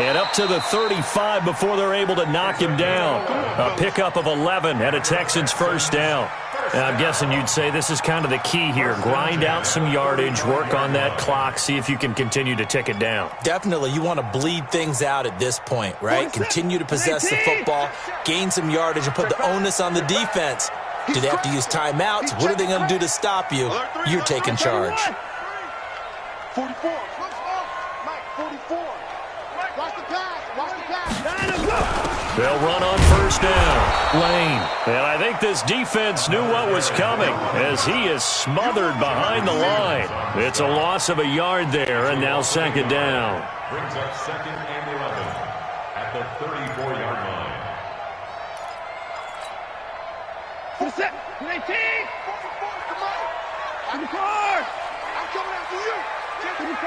And up to the 35 before they're able to knock him down. A pickup of 11 and a Texans 1st down. And I'm guessing you'd say this is kind of the key here. Grind out some yardage, work on that clock, see if you can continue to tick it down. Definitely. You want to bleed things out at this point, right? Continue to possess the football, gain some yardage, and put the onus on the defense. Do they have to use timeouts? What are they going to do to stop you? You're taking charge. 44. Mike, 44. Watch the pass. Watch the pass. They'll run on 1st down. Lane. And I think this defense knew what was coming as he is smothered behind the line. It's a loss of a yard there, and now 2nd down. Brings up 2nd and 11 at the 34-yard line. What's that? 19. 44. Come on. I'm hard. I'm coming after you. Check 55.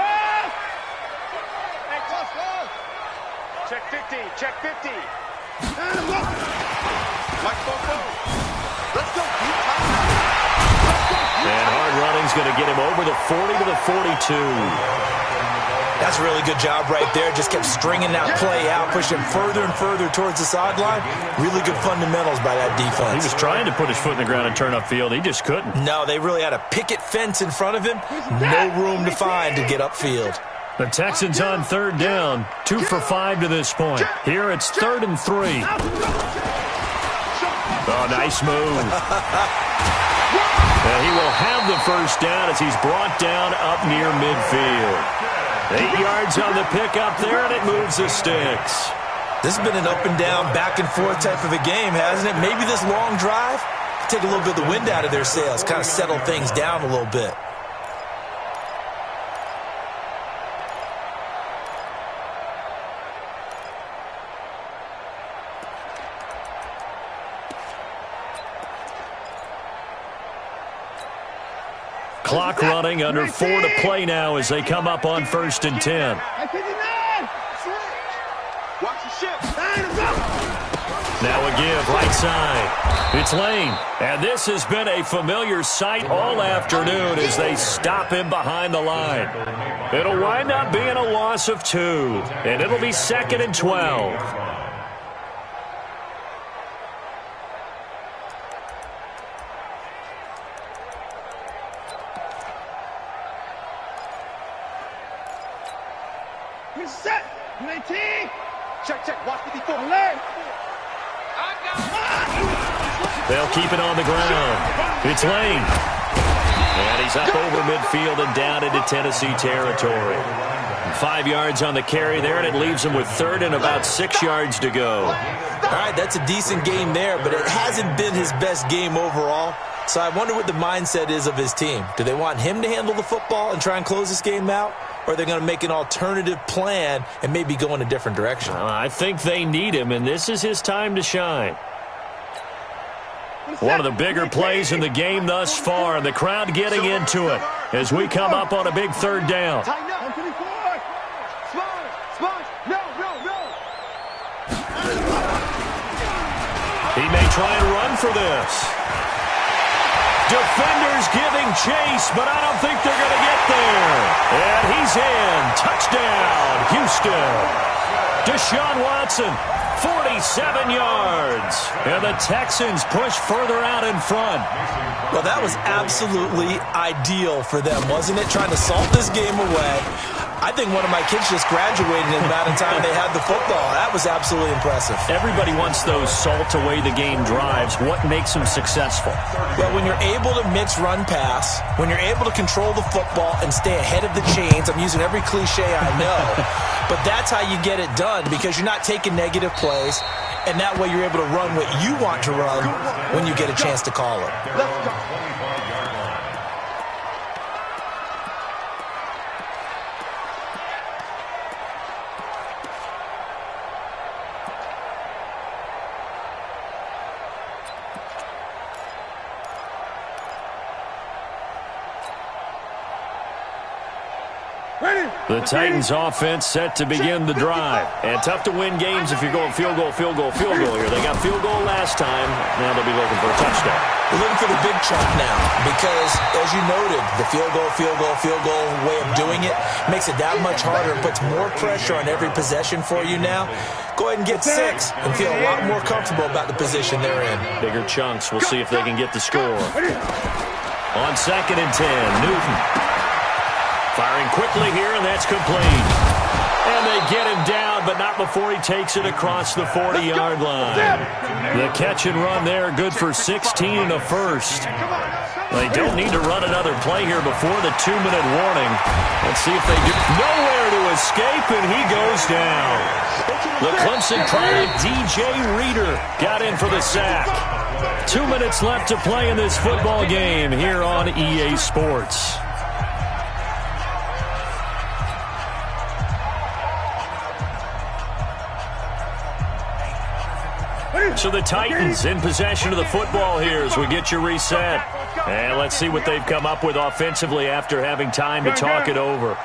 Hey, close. Check 50. Check 50. Let's go. And hard running's going to get him over the 40 to the 42. That's a really good job right there. Just kept stringing that play out, pushing further and further towards the sideline. Really good fundamentals by that defense. He was trying to put his foot in the ground and turn upfield. He just couldn't. No, they really had a picket fence in front of him. No room to find to get upfield. The Texans on 3rd down, 2 for 5 to this point. Here it's 3rd and 3. Oh, nice move. And he will have the 1st down as he's brought down up near midfield. 8 yards on the pickup there, and it moves the sticks. This has been an up and down, back and forth type of a game, hasn't it? Maybe this long drive take a little bit of the wind out of their sails, kind of settle things down a little bit. Clock running, under 4 to play now as they come up on 1st and 10. Now a give, right side. It's Lane. And this has been a familiar sight all afternoon as they stop him behind the line. It'll wind up being a loss of 2. And it'll be 2nd and 12. Set. 19. Check. Watch 54. Alert. They'll keep it on the ground. It's Lane. And he's up over midfield and down into Tennessee territory. 5 yards on the carry there, and it leaves him with 3rd and about 6 yards to go. All right, that's a decent game there, but it hasn't been his best game overall. So I wonder what the mindset is of his team. Do they want him to handle the football and try and close this game out? Or are they going to make an alternative plan and maybe go in a different direction? I think they need him, and this is his time to shine. One of the bigger plays in the game thus far, and the crowd getting into it as we come up on a big 3rd down. He may try and run for this. Defenders giving chase, but I don't think they're going to get there. And he's in. Touchdown, Houston. Deshaun Watson, 47 yards. And the Texans push further out in front. Well, that was absolutely ideal for them, wasn't it? Trying to salt this game away. I think one of my kids just graduated in the amount of time they had the football. That was absolutely impressive. Everybody wants those salt-away-the-game drives. What makes them successful? Well, when you're able to mix run-pass, when you're able to control the football and stay ahead of the chains, I'm using every cliche I know, but that's how you get it done because you're not taking negative plays, and that way you're able to run what you want to run when you get a chance to call it. Let's go. The Titans offense set to begin the drive. And tough to win games if you're going field goal here. They got field goal last time. Now they'll be looking for a touchdown. We're looking for the big chunk now because, as you noted, the field goal way of doing it makes it that much harder and puts more pressure on every possession for you now. Go ahead and get 6 and feel a lot more comfortable about the position they're in. Bigger chunks. We'll see if they can get the score. On 2nd and 10, Newton. Firing quickly here, and that's complete. And they get him down, but not before he takes it across the 40-yard line. The catch and run there, good for 16 and a first. They don't need to run another play here before the 2-minute warning. Let's see if they do. Nowhere to escape, and he goes down. The Clemson product, DJ Reader, got in for the sack. 2 minutes left to play in this football game here on EA Sports. So the Titans in possession of the football here as we get you reset. And let's see what they've come up with offensively after having time to talk it over.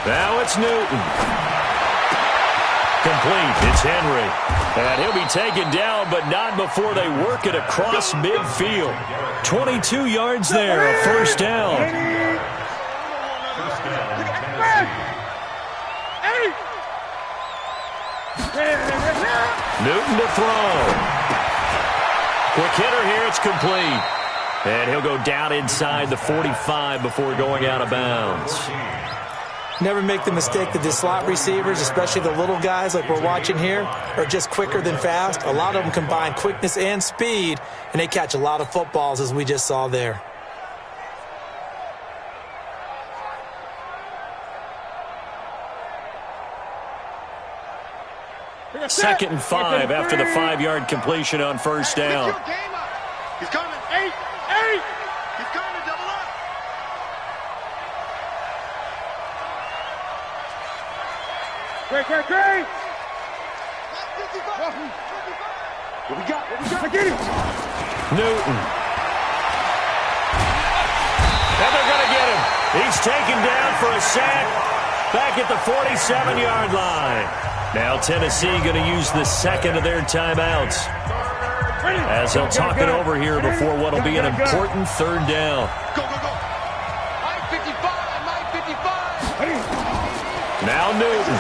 Now it's Newton. Complete. It's Henry. And he'll be taken down, but not before they work it across midfield. 22 yards there, a first down. Newton to throw. Quick hitter here, it's complete. And he'll go down inside the 45 before going out of bounds. Never make the mistake that the slot receivers, especially the little guys like we're watching here, are just quicker than fast. A lot of them combine quickness and speed, and they catch a lot of footballs as we just saw there. Second and 5 after the 5-yard completion on first down. He's coming. 8. He's coming. Double up. Great. What we got? I get it. Newton. And they're going to get him. He's taken down for a sack back at the 47-yard line. Now Tennessee going to use the second of their timeouts as they'll talk it over here before what will be an important third down. Go. Mike 55. Now Newton.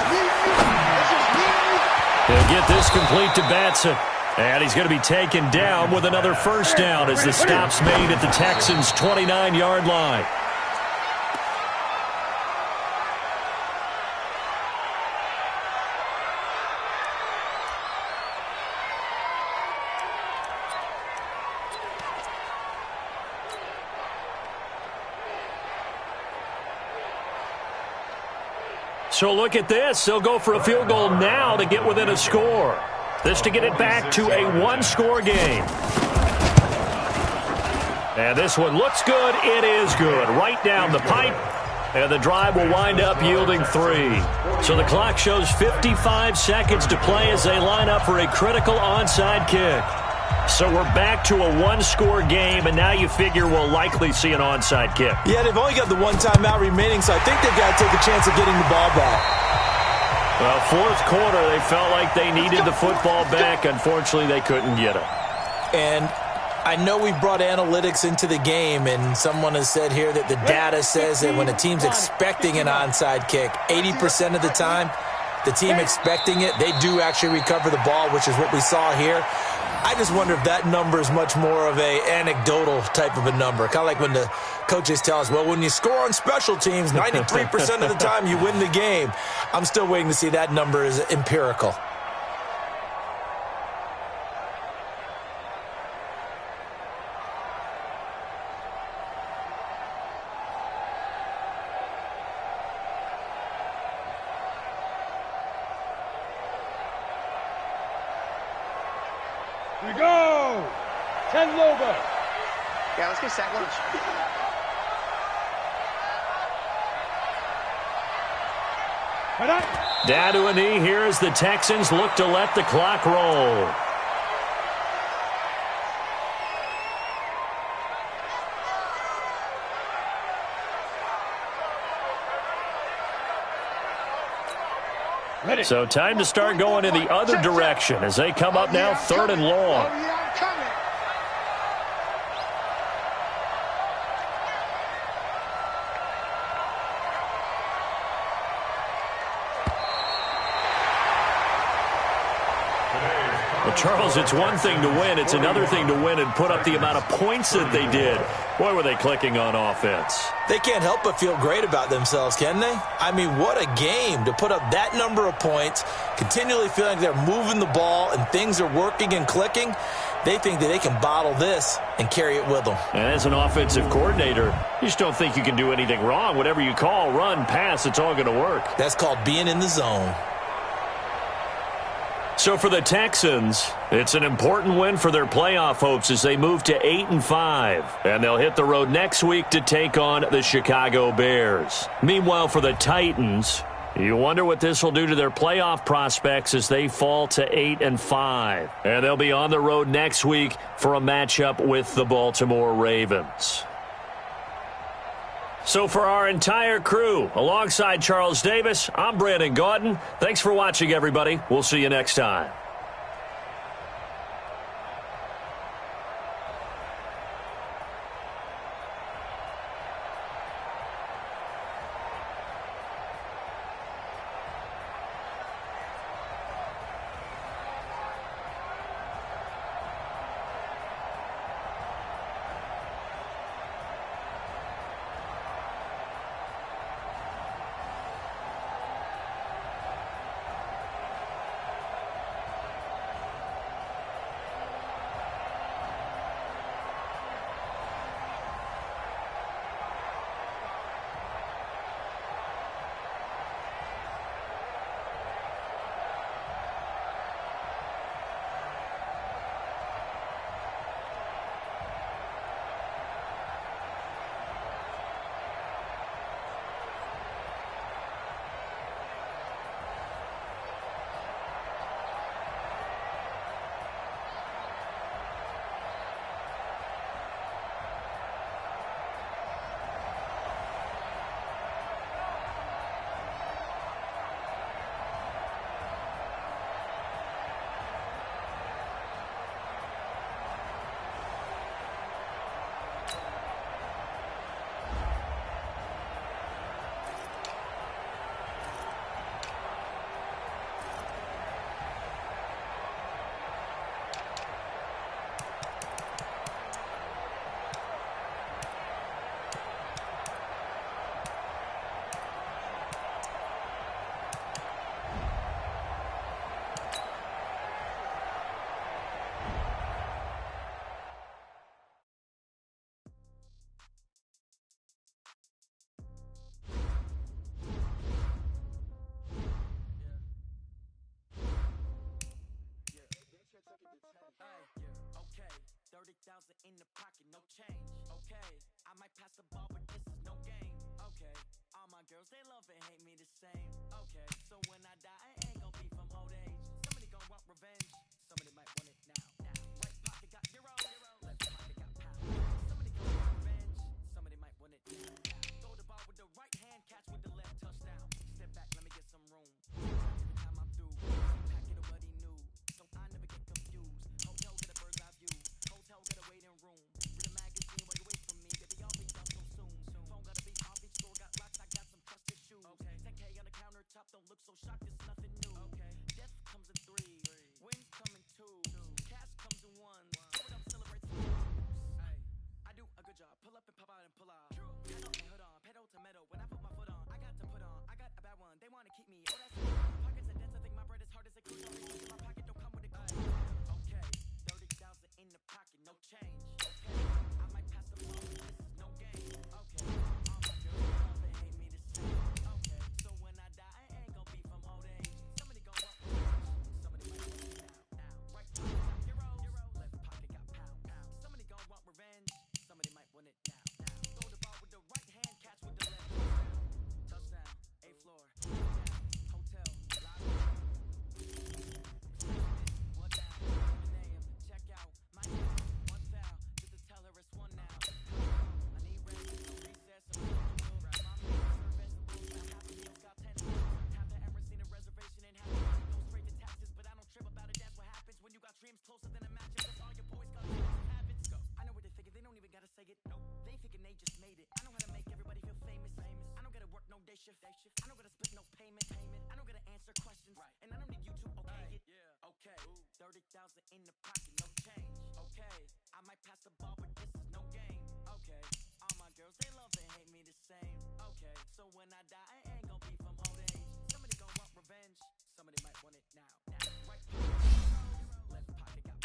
He'll get this complete to Batson. And he's going to be taken down with another first down as the stop's made at the Texans' 29-yard line. So look at this. They'll go for a field goal now to get within a score. This to get it back to a one-score game. And this one looks good. It is good. Right down the pipe. And the drive will wind up yielding 3. So the clock shows 55 seconds to play as they line up for a critical onside kick. So we're back to a one-score game, and now you figure we'll likely see an onside kick. Yeah, they've only got the one timeout remaining, so I think they've got to take a chance of getting the ball back. Well, fourth quarter, they felt like they needed the football back. Unfortunately, they couldn't get it. And I know we brought analytics into the game, and someone has said here that the data says that when a team's expecting an onside kick, 80% of the time, the team expecting it, they do actually recover the ball, which is what we saw here. I just wonder if that number is much more of a anecdotal type of a number. Kind of like when the coaches tell us, well, when you score on special teams, 93% of the time you win the game. I'm still waiting to see that number is empirical. We go! 10 logo. Yeah, let's get sack lunch. Down to a knee here as the Texans look to let the clock roll. So time to start going in the other direction as they come up now 3rd and long. Well, Charles, it's one thing to win. It's another thing to win and put up the amount of points that they did. Boy, were they clicking on offense. They can't help but feel great about themselves, can they? I mean, what a game to put up that number of points, continually feeling like they're moving the ball and things are working and clicking. They think that they can bottle this and carry it with them. And as an offensive coordinator, you just don't think you can do anything wrong. Whatever you call, run, pass, it's all going to work. That's called being in the zone. So for the Texans, it's an important win for their playoff hopes as they move to 8-5. And they'll hit the road next week to take on the Chicago Bears. Meanwhile, for the Titans, you wonder what this will do to their playoff prospects as they fall to 8-5. And they'll be on the road next week for a matchup with the Baltimore Ravens. So for our entire crew, alongside Charles Davis, I'm Brandon Gaudin. Thanks for watching, everybody. We'll see you next time. Okay, 30,000 in the pocket, no change. Okay, I might pass the ball, but this is no game. Okay, all my girls, they love and hate me the same. Okay, so when I die, I ain't gon' be from old age. Somebody gon' want revenge, somebody might want it now. Right pocket got euro, left pocket got pound. Somebody gon' want revenge, somebody might want it now. Throw the ball with the right hand, catch with the left, touchdown. Step back, let me get some room. Every time I'm through, pack it up what he knew, so I never get confused. Hotel get a bird's eye view, hotel get a waiting room. in the pocket, no change. Okay, I might pass the ball, but this is no game. Okay, all my girls, they love and hate me the same. Okay, so when I die, I ain't gonna be from old age. Somebody gonna want revenge, somebody might want it now. Right pocket, left pocket got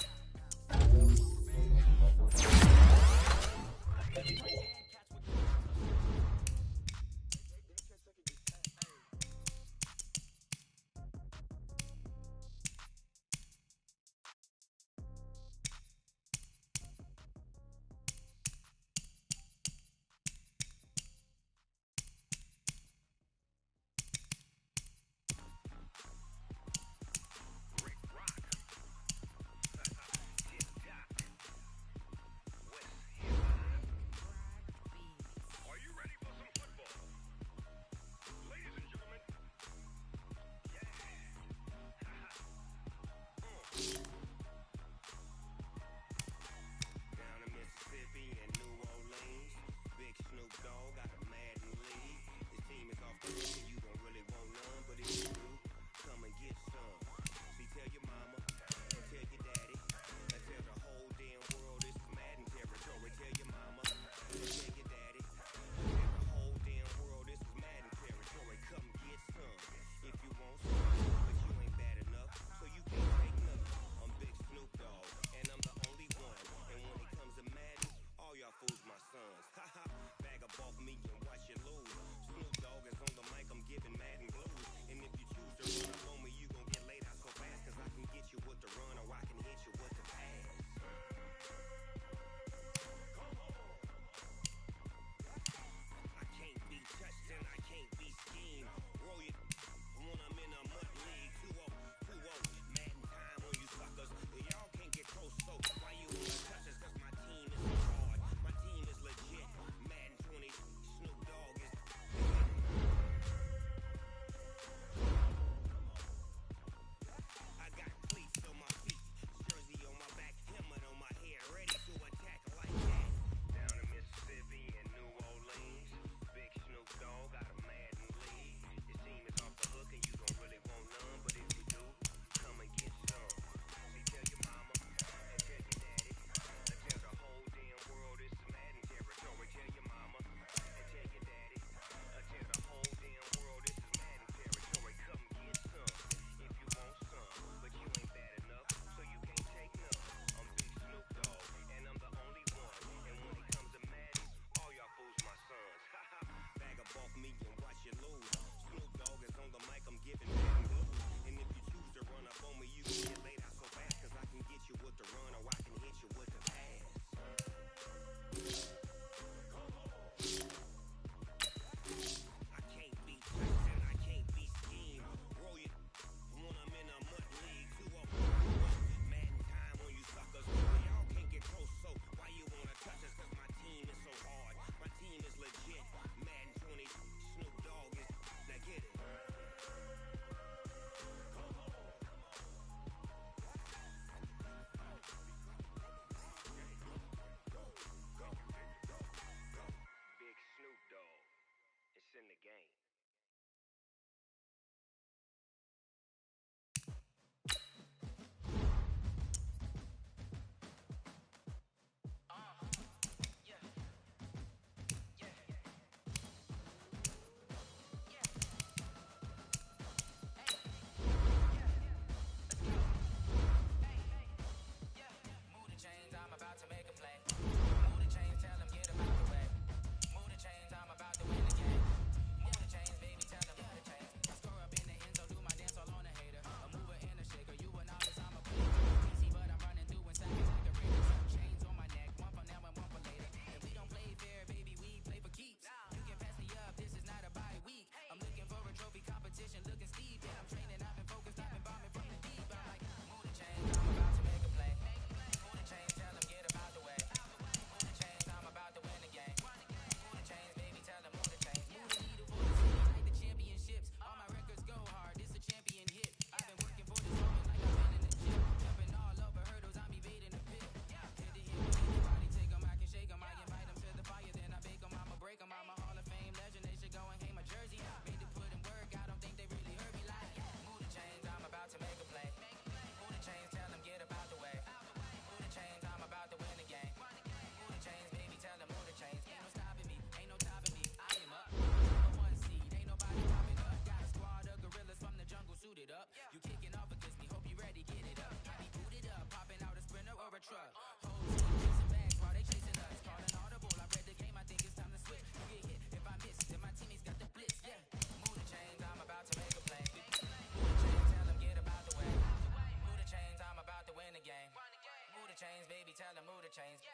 baby, tell the mood to change. You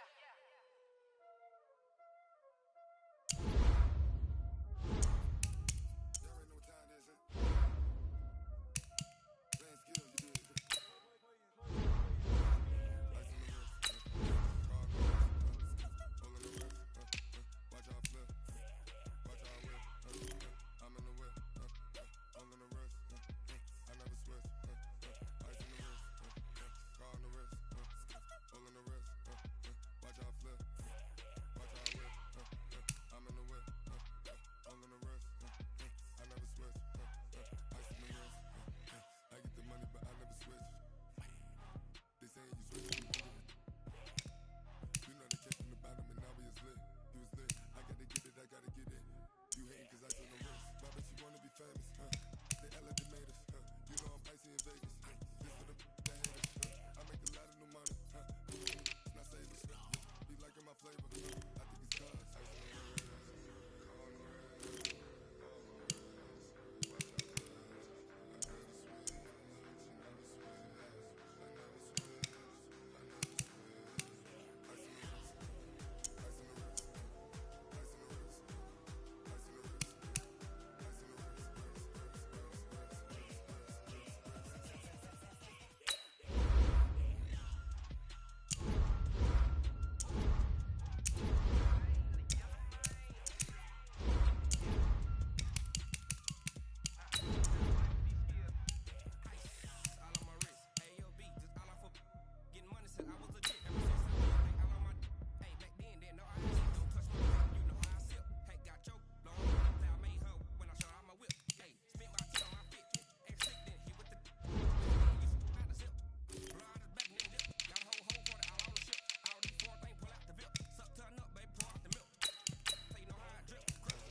already know what time it is, huh? Playing skill, you do it. Ice on the wrist, car on the wrist, hole in the wrist, watch out flip, watch out whip, I'm in the whip, hole in the wrist, I never switch, ice on the wrist, car on the wrist, hole in the wrist, watch out flip, watch out whip, I'm in the whip, hole in the wrist, I never switch, ice on the wrist, I get the money but I never switch. They saying you switch, you know it. You know they kept in the bottom and now we is lit. You was lit, I gotta get it, I gotta get it. You hating cause I told the wrist. Why bet you wanna be famous, They elevated us, You know I'm icy in Vegas, This for the haters, I make a lot of new money, It's not savers, Be liking my flavor, I think it's cause ice on the wrist, car on the wrist, watch out for us. I never switch, I never switch, I never switch, I never switch. Ice on the wrist, ice on the wrist, ice on the wrist, ice on the wrist, ice on the wrist. All on my wrist. AOB, just all off of getting money since I was legit. Ever since I was like, all on my hey, back then, didn't know I had it. Don't touch my cup, you know how I sip. Hey, got choked, long I made her when I shot out my whip. Hey, spent my 10 on my fit. Ex-sick, then hit with the used to out the zip. Blow out his back, nigga dip. Got a whole hole for it all on the ship. All these four things, pull out the VIP. Suck, turn up, baby, pour out the milk. So you know how I drip. Crush.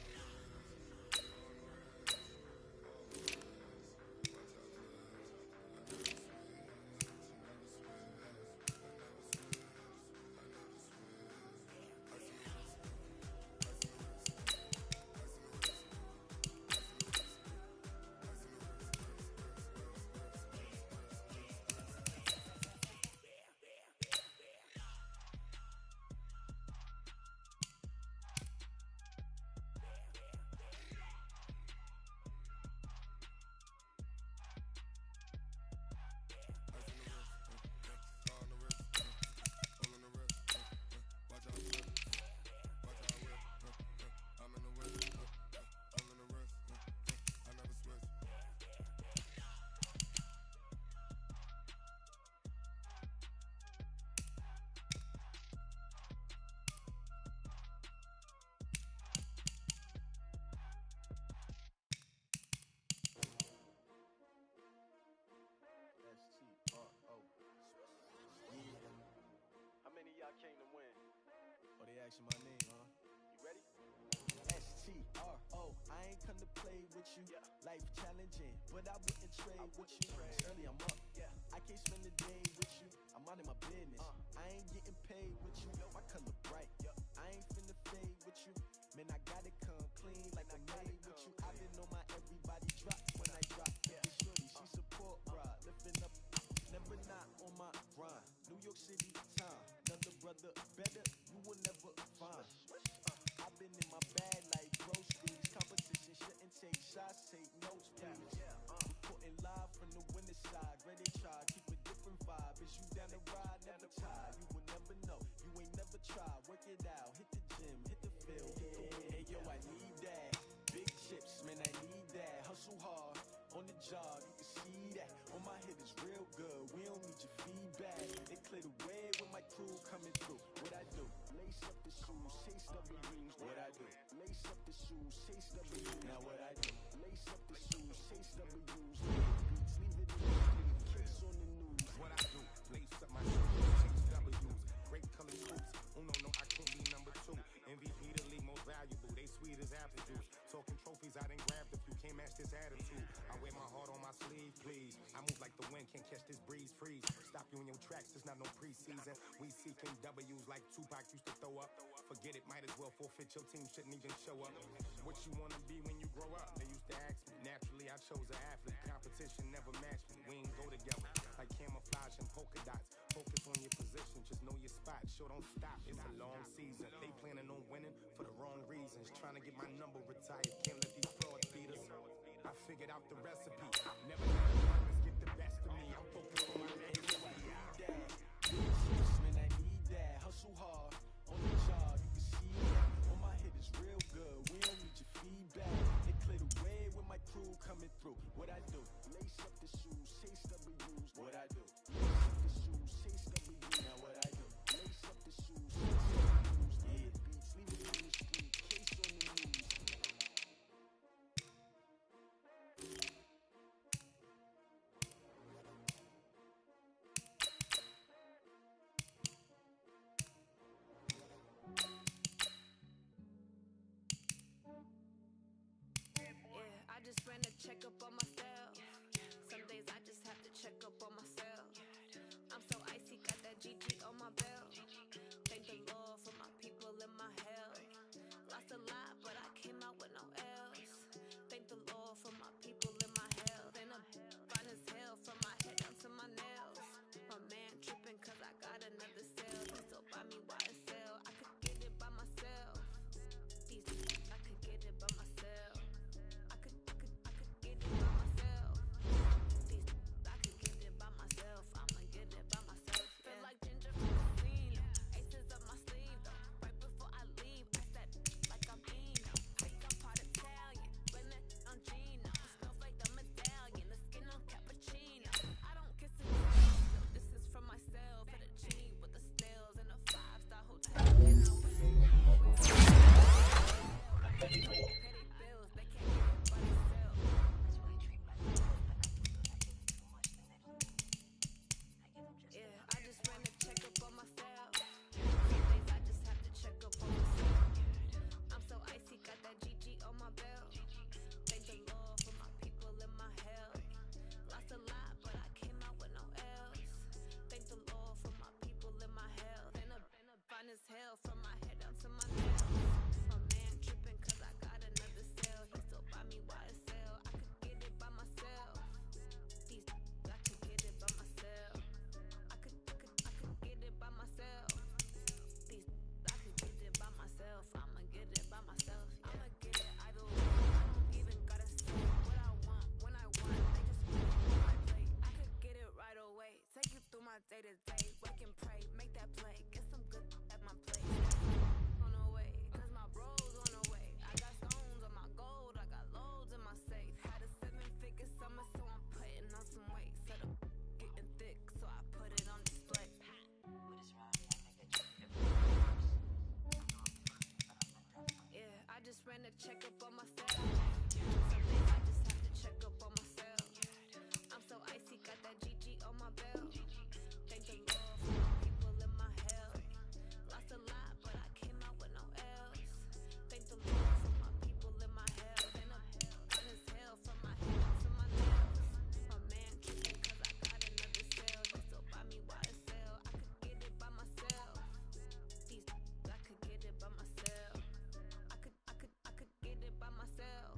How many of y'all came to win? Oh, they asking my name, huh? You ready? STRO, I ain't come to play with you. Life challenging, but I wouldn't trade with you. Early I'm up, I can't spend the day with you. I'm out in my business, I ain't getting paid with you. My color bright, I ain't finna fade with you. Man, I gotta come clean like I made with you. I been on my everybody drop when I drop. It's shorty, she support, bruh. Lifting up, never not on my grind. New York City time, another brother better, you will never find. I've been in my bag like groceries. Competition shouldn't take shots, take notes, please. Reporting live from the winter side. Ready to try, keep a different vibe. Is you down the ride, never tired. You will never know, you ain't never tried. Work it out, hit the gym, hit the field, hit the win. Hey yo, I need that. Big chips, man, I need that. Hustle hard, on the job, you can see that. On my hit is real good, we don't need your feedback. They clear the way when my crew coming through. What I do? Lace up the shoes, chase W's. What I do? Lace up the shoes, chase W's. Now what I do? Lace up the shoes, chase W's. Leave it in the street, case on the news. What I do? Lace up my shoes, chase W's. Great color scoops. Uno, no, I can't be number 2. MVP the league most valuable. They sweet as apple juice. Talking trophies, I done grabbed a few. Can't match this attitude. I wear my heart on my sleeve, please. I move like the wind, can't catch this breeze. Freeze. Stop you in your tracks. It's not no preseason. We seeking W's like Tupac used to throw up. Forget it, might as well forfeit. Your team shouldn't even show up. What you wanna be when you grow up? They used to ask me. Naturally, I chose an athlete. Competition never matched me. We ain't go together like camouflage and polka dots. Focus on your position. just know your spot. Sure, don't stop. It's a long season. They planning on winning for the wrong reasons. Trying to get my number retired. Can't let these frauds beat us. I figured out the recipe. Never let the numbers get the best of me. I'm focused on my next. Man, I need that. Hustle hard on the job. You can see that. On my head is real good. We don't need your feedback. They clear the way with my crew coming through. What I do? Lace up the shoes, chase W's. What I do? Lace up the shoes, chase W's. Now what I do? Lace up the shoes, chase W's. Yeah, beats, leave it on the street, case on the news. Yeah, I just ran a checkup on myself. Some days I just have to check up on myself. I'm so icy, got that GG on my belt. Thank the Lord for my people in my health. Lost a lot, but I came out with no L's. Thank the Lord for my people in my health. And I'm fine as hell from my head down to my nails. My man tripping cause I got another sale. He still buy me YSL. I could get it by myself. I could get it by myself. I could get it by myself. I could get it by myself. I'ma get it by myself. Feel like ginger from the scene. Aces up my sleeve though. Right before I leave, I said like I'm Eno. Think I'm part Italian, but that on Gino. Smells like the medallion, the skin on cappuccino. I don't kiss and tell. No, this is from myself. For the G with the snails in a 5-star hotel. And I went petty bills, they can't get it by themselves. Yeah, I just ran a checkup on myself. Some days I just have to check up on myself. I'm so icy, got that GG on my belt. Thank the Lord for my people in my health. Lost a lot, but I came out with no L's. Thank the Lord for my people in my health. And I'm fine as hell from my head down to my nails. My man tripping cause I got another sale. He still buy me YSL. I could get it by myself. I could get it by myself. I could get it by myself. I could get it by myself. I'ma get it by myself. Yeah. I'ma get it either way. I don't even gotta say what I want when I want. They just put it on my plate. I could get it right away. Take you through my day to day. Wake and pray, make that play. Get some good at my plate. On the way, cause my bros on the way. I got stones on my gold. I got loads in my safe. Had a 7-figure summer, so I'm putting on some weight. Set up getting thick, so I put it on display. Yeah, I just ran a checkup on myself. Some days I just have to check up on myself. I'm so icy, got that GG on my belt. Thank the Lord for my people in my health. Lost a lot, but I came out with no L's. Thank the Lord for my people in my health. And I'm fine as hell from my head down to my nails. My man tripping cause I got another sale. He still buy me YSL. I could get it by myself. I could get it by myself. I could get it by myself.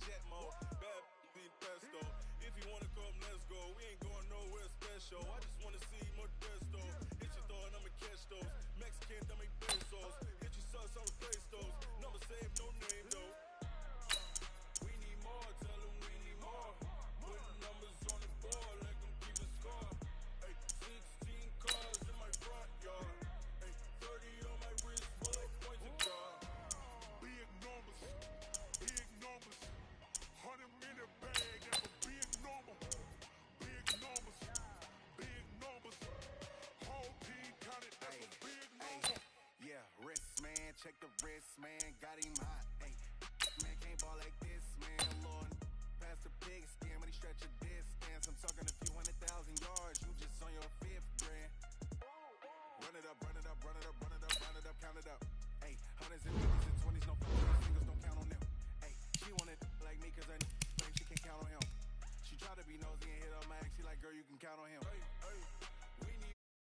jet mode. Bad be pesto. If you wanna come, let's go. We ain't going nowhere special. I just wanna see Modesto. Hit your thought, I'ma catch those. Mexican, I make pesos. Hit your sus, I'ma replace those. Number save, no name though. We need more, tell them we need more. Putting numbers on the board, let them keep a score. Ay, 16 cars in my front yard. Ay, 30 on my wrist, full of points of car. Big numbers, 100 minute bag, that's a big number. Big numbers, whole team counted, that's a big number. Yeah, wrist man, check the wrist man, got him hot. Ay, man can't ball like this, man. Lord, past the pig skin when he stretch a distance. I'm talking a few 100,000 yards, you just on your 5th grand. Run it up, run it up, run it up, run it up, run it up, count it up. Ay, hundreds and fifties and 20s, no fingers, don't count on them. Ay, she wanted like me cause her claim she can't count on him. She tried to be nosy and hit up my ex, she like, girl, you can count on him. Ay, ay.